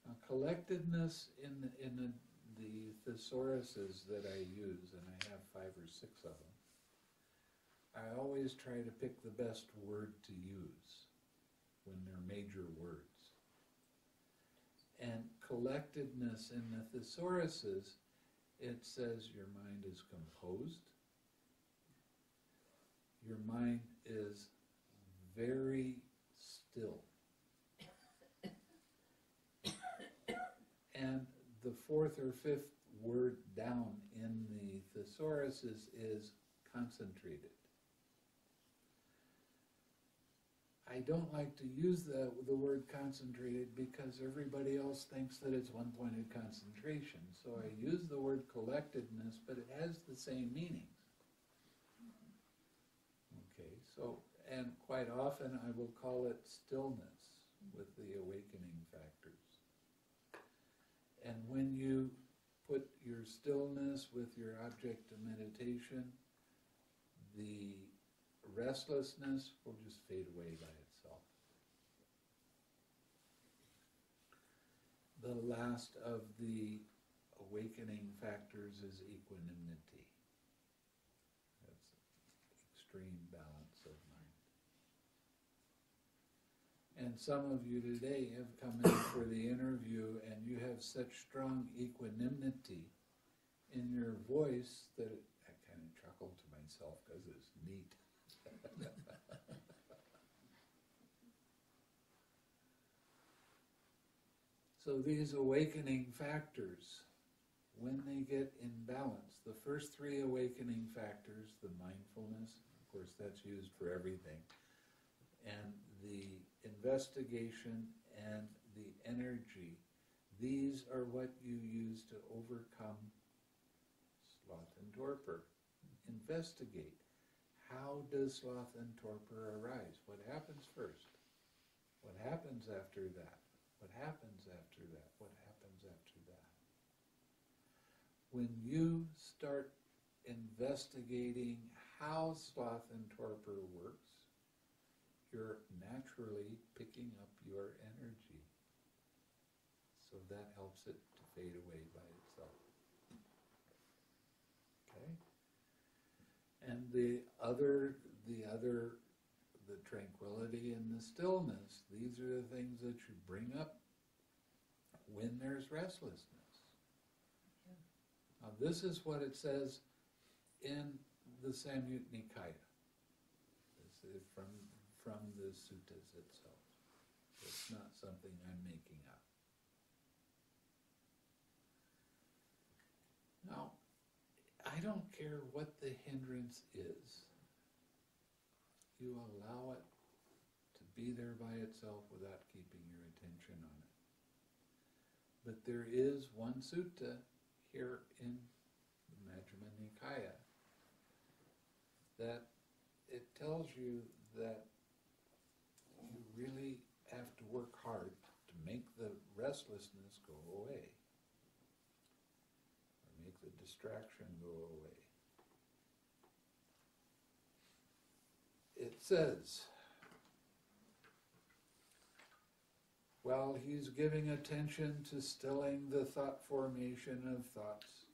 Now, collectedness in the thesauruses that I use, and I have 5 or 6 of them, I always try to pick the best word to use when they're major words. And collectedness in the thesauruses, it says your mind is composed, your mind is very still. And the 4th or 5th word down in the thesauruses is concentrated. I don't like to use the word concentrated because everybody else thinks that it's one-pointed concentration. So I use the word collectedness, but it has the same meanings. Okay, so, and quite often I will call it stillness with the awakening factors. And when you put your stillness with your object of meditation, the restlessness will just fade away by itself. The last of the awakening factors is equanimity. That's extreme balance of mind. And some of you today have come in for the interview and you have such strong equanimity in your voice that I kind of chuckled to myself because it's neat. So these awakening factors, when they get in balance, the first 3 awakening factors, the mindfulness, of course that's used for everything, and the investigation and the energy, these are what you use to overcome sloth and torpor. Investigate. How does sloth and torpor arise? What happens first? What happens after that? What happens after that? What happens after that? When you start investigating how sloth and torpor works, you're naturally picking up your energy. So that helps it to fade away by itself. Okay? And the tranquility and the stillness, these are the things that you bring up when there's restlessness. Now this is what it says in the Samyutta Nikāya. This is from the suttas itself. It's not something I'm making up. Now, I don't care what the hindrance is. You allow it to be there by itself without keeping your attention on it. But there is one sutta here in the Majjhima Nikāya that it tells you that you really have to work hard to make the restlessness go away, or make the distraction go away. It says, while he's giving attention to stilling the thought formation of thoughts,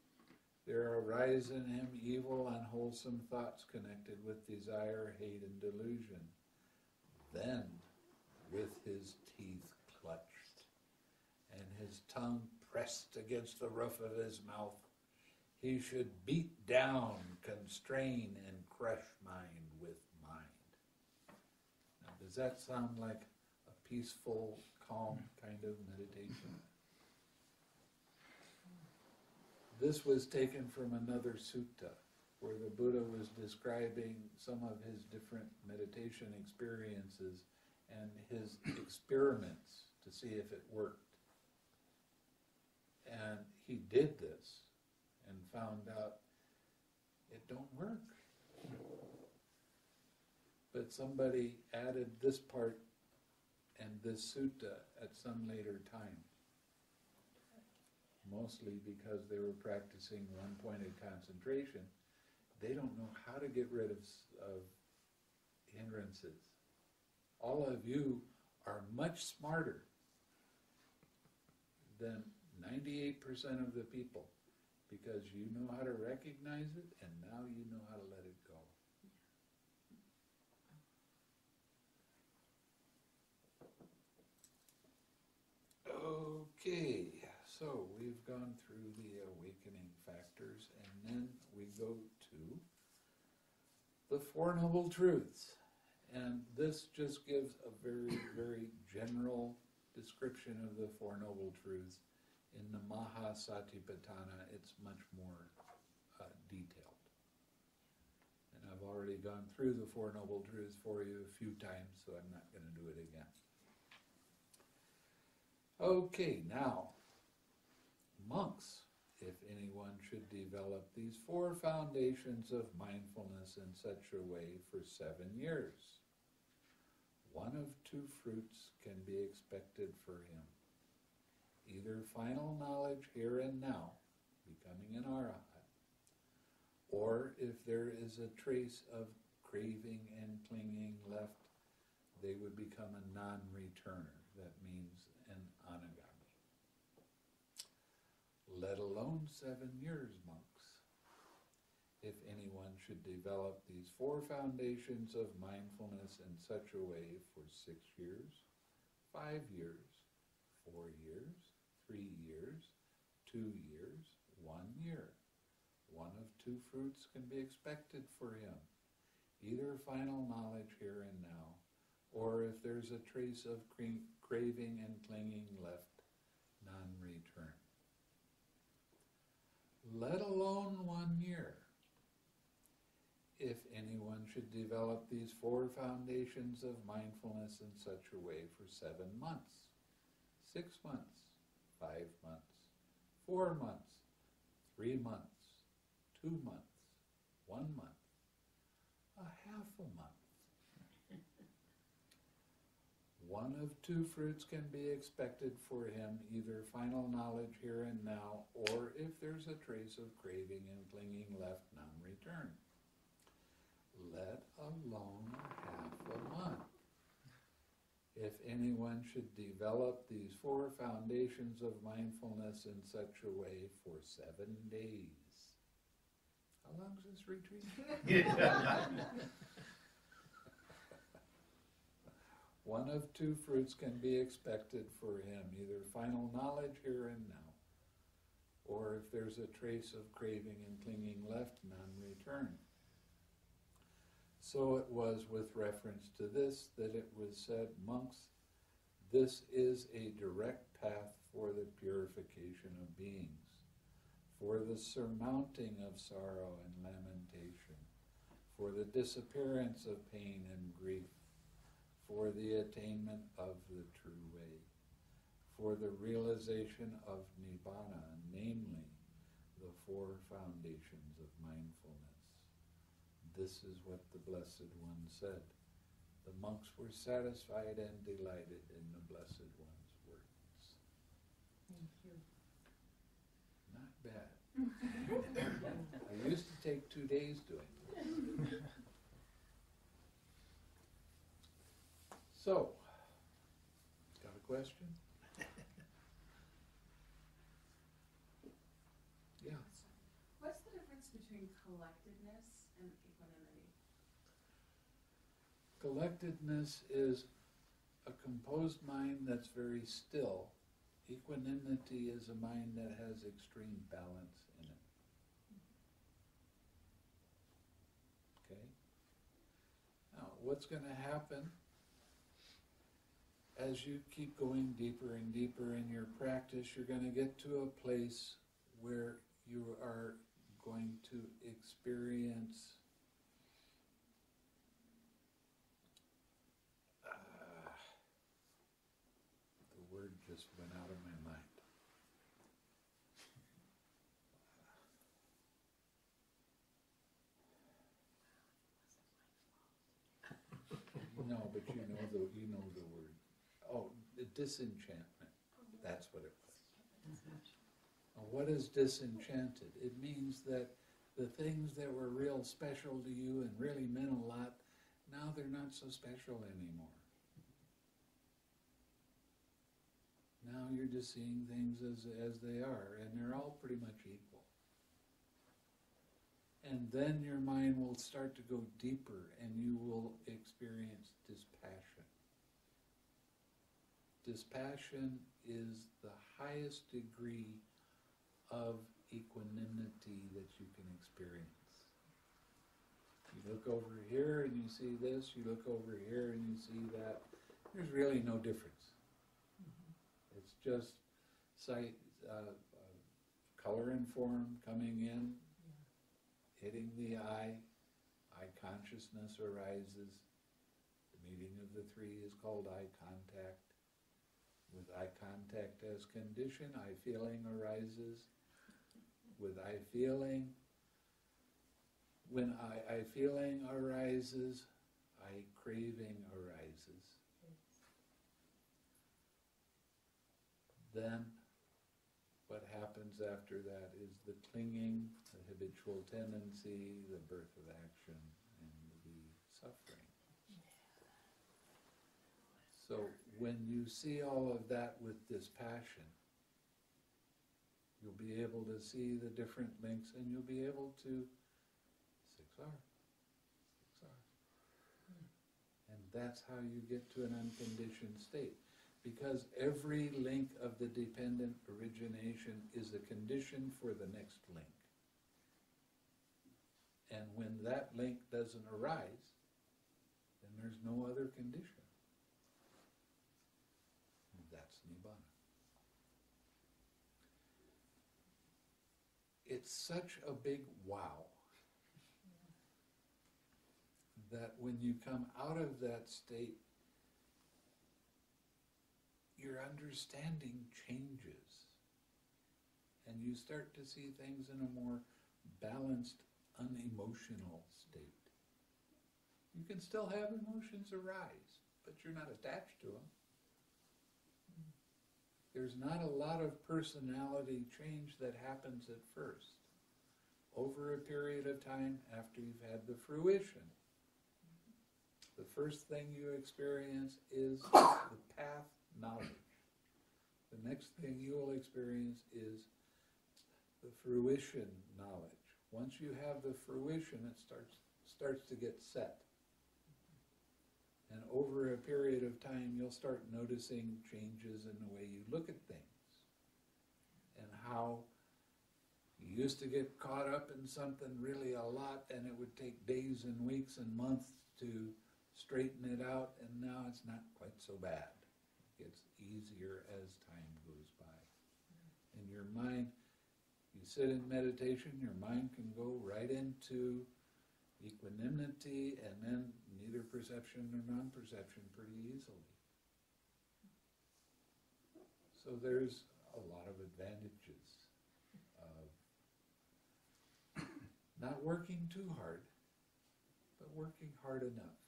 there arise in him evil, unwholesome thoughts connected with desire, hate, and delusion. Then, with his teeth clutched and his tongue pressed against the roof of his mouth, He should beat down, constrain, and crush mind with mind. Now, does that sound like a peaceful, calm kind of meditation? This was taken from another sutta, where the Buddha was describing some of his different meditation experiences and his experiments to see if it worked. And he did this and found out it don't work. But somebody added this part and this sutta at some later time, mostly because they were practicing one-pointed concentration. They don't know how to get rid of hindrances. All of you are much smarter than 98% of the people, because you know how to recognize it, and now you know how to let it go. Okay, so we've gone through the awakening factors, and then we go to the Four Noble Truths. And this just gives a very, very general description of the Four Noble Truths. In the Satipatthana, it's much more detailed. And I've already gone through the Four Noble Truths for you a few times, so I'm not going to do it again. Okay, now, monks, if anyone should develop these four foundations of mindfulness in such a way for 7 years, one of two fruits can be expected for him. Either final knowledge here and now, becoming an arahant, or if there is a trace of craving and clinging left, they would become a non-returner. That means an anagami. Let alone 7 years, monks. If anyone should develop these four foundations of mindfulness in such a way for 6 years, 5 years, 4 years, 3 years, 2 years, 1 year, one of two fruits can be expected for him. Either final knowledge here and now, or if there's a trace of craving and clinging left, non-return. Let alone 1 year. If anyone should develop these four foundations of mindfulness in such a way for 7 months, 6 months, 5 months, 4 months, 3 months, 2 months, 1 month, a half a month. One of two fruits can be expected for him, either final knowledge here and now, or if there's a trace of craving and clinging left, non-return. Let alone half a month. If anyone should develop these four foundations of mindfulness in such a way for 7 days. How long is this retreat? One of two fruits can be expected for him, either final knowledge here and now, or if there's a trace of craving and clinging left, non-return. So it was with reference to this that it was said, monks, this is a direct path for the purification of beings, for the surmounting of sorrow and lamentation, for the disappearance of pain and grief, for the attainment of the true way, for the realization of Nibbāna, namely the four foundations of mindfulness. This is what the Blessed One said. The monks were satisfied and delighted in the Blessed One's words. Thank you. Not bad. I used to take 2 days doing this. So, got a question? Yeah. What's the difference between collectedness and equanimity? Collectedness is a composed mind that's very still. Equanimity is a mind that has extreme balance in it. what's going to happen as you keep going deeper and deeper in your practice, you're going to get to a place where you are going to experience the word just went out of my mind. No, but you know the word. Oh, the disenchantment. That's what it was. What is disenchanted? It means that the things that were real special to you and really meant a lot, now they're not so special anymore. Now you're just seeing things as they are, and they're all pretty much equal. And then your mind will start to go deeper, and you will experience dispassion. Dispassion is the highest degree of equanimity that you can experience. You look over here and you see this, you look over here and you see that. There's really no difference. It's just sight, color and form coming in, hitting the eye consciousness arises. The meeting of the three is called eye contact. With eye contact as condition, eye feeling arises. With eye feeling, when eye feeling arises, eye craving arises. Then what happens after that is the clinging, the habitual tendency, the birth of action, and the suffering. So when you see all of that with dispassion, you'll be able to see the different links, and you'll be able to 6R. And that's how you get to an unconditioned state. Because every link of the dependent origination is a condition for the next link. And when that link doesn't arise, then there's no other condition. And that's Nibbāna. It's such a big wow that when you come out of that state, your understanding changes, and you start to see things in a more balanced, unemotional state. You can still have emotions arise, but you're not attached to them. There's not a lot of personality change that happens at first. Over a period of time after you've had the fruition, the first thing you experience is the path knowledge. The next thing you will experience is the fruition knowledge. Once you have the fruition, it starts to get set. And over a period of time, you'll start noticing changes in the way you look at things. And how you used to get caught up in something really a lot, and it would take days and weeks and months to straighten it out, and now it's not quite so bad. It gets easier as time goes by. And your mind, you sit in meditation, your mind can go right into equanimity and then neither perception nor non-perception pretty easily. So there's a lot of advantages of not working too hard, but working hard enough.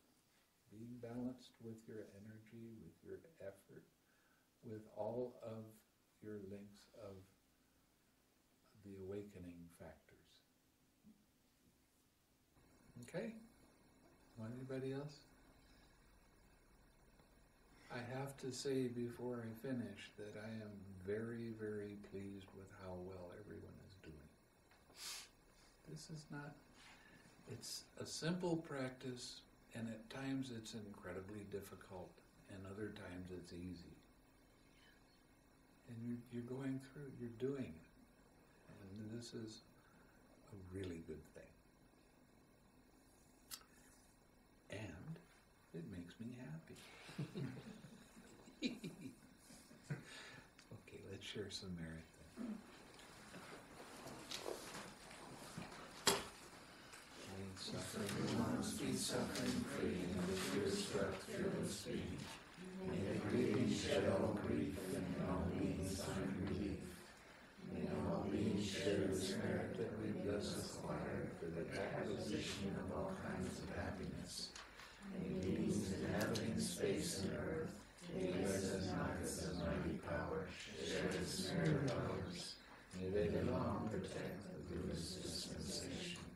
Being balanced with your energy, with your effort, with all of your links of the awakening factors. Okay? Want anybody else? I have to say before I finish that I am very, very pleased with how well everyone is doing. This is not, it's a simple practice, and at times it's incredibly difficult, and other times it's easy. And you're going through, you're doing it. And this is a really good thing. And There's some merit there. Be suffering free, and the fear-struck fearless be. May the grieving shed all grief, and all beings find relief. May all beings share this merit that we thus acquire for the acquisition of all kinds of happiness. May beings inhabiting space and earth, aid us as knights of mighty power, share this merit of ours. May they long protect the Buddhist dispensation.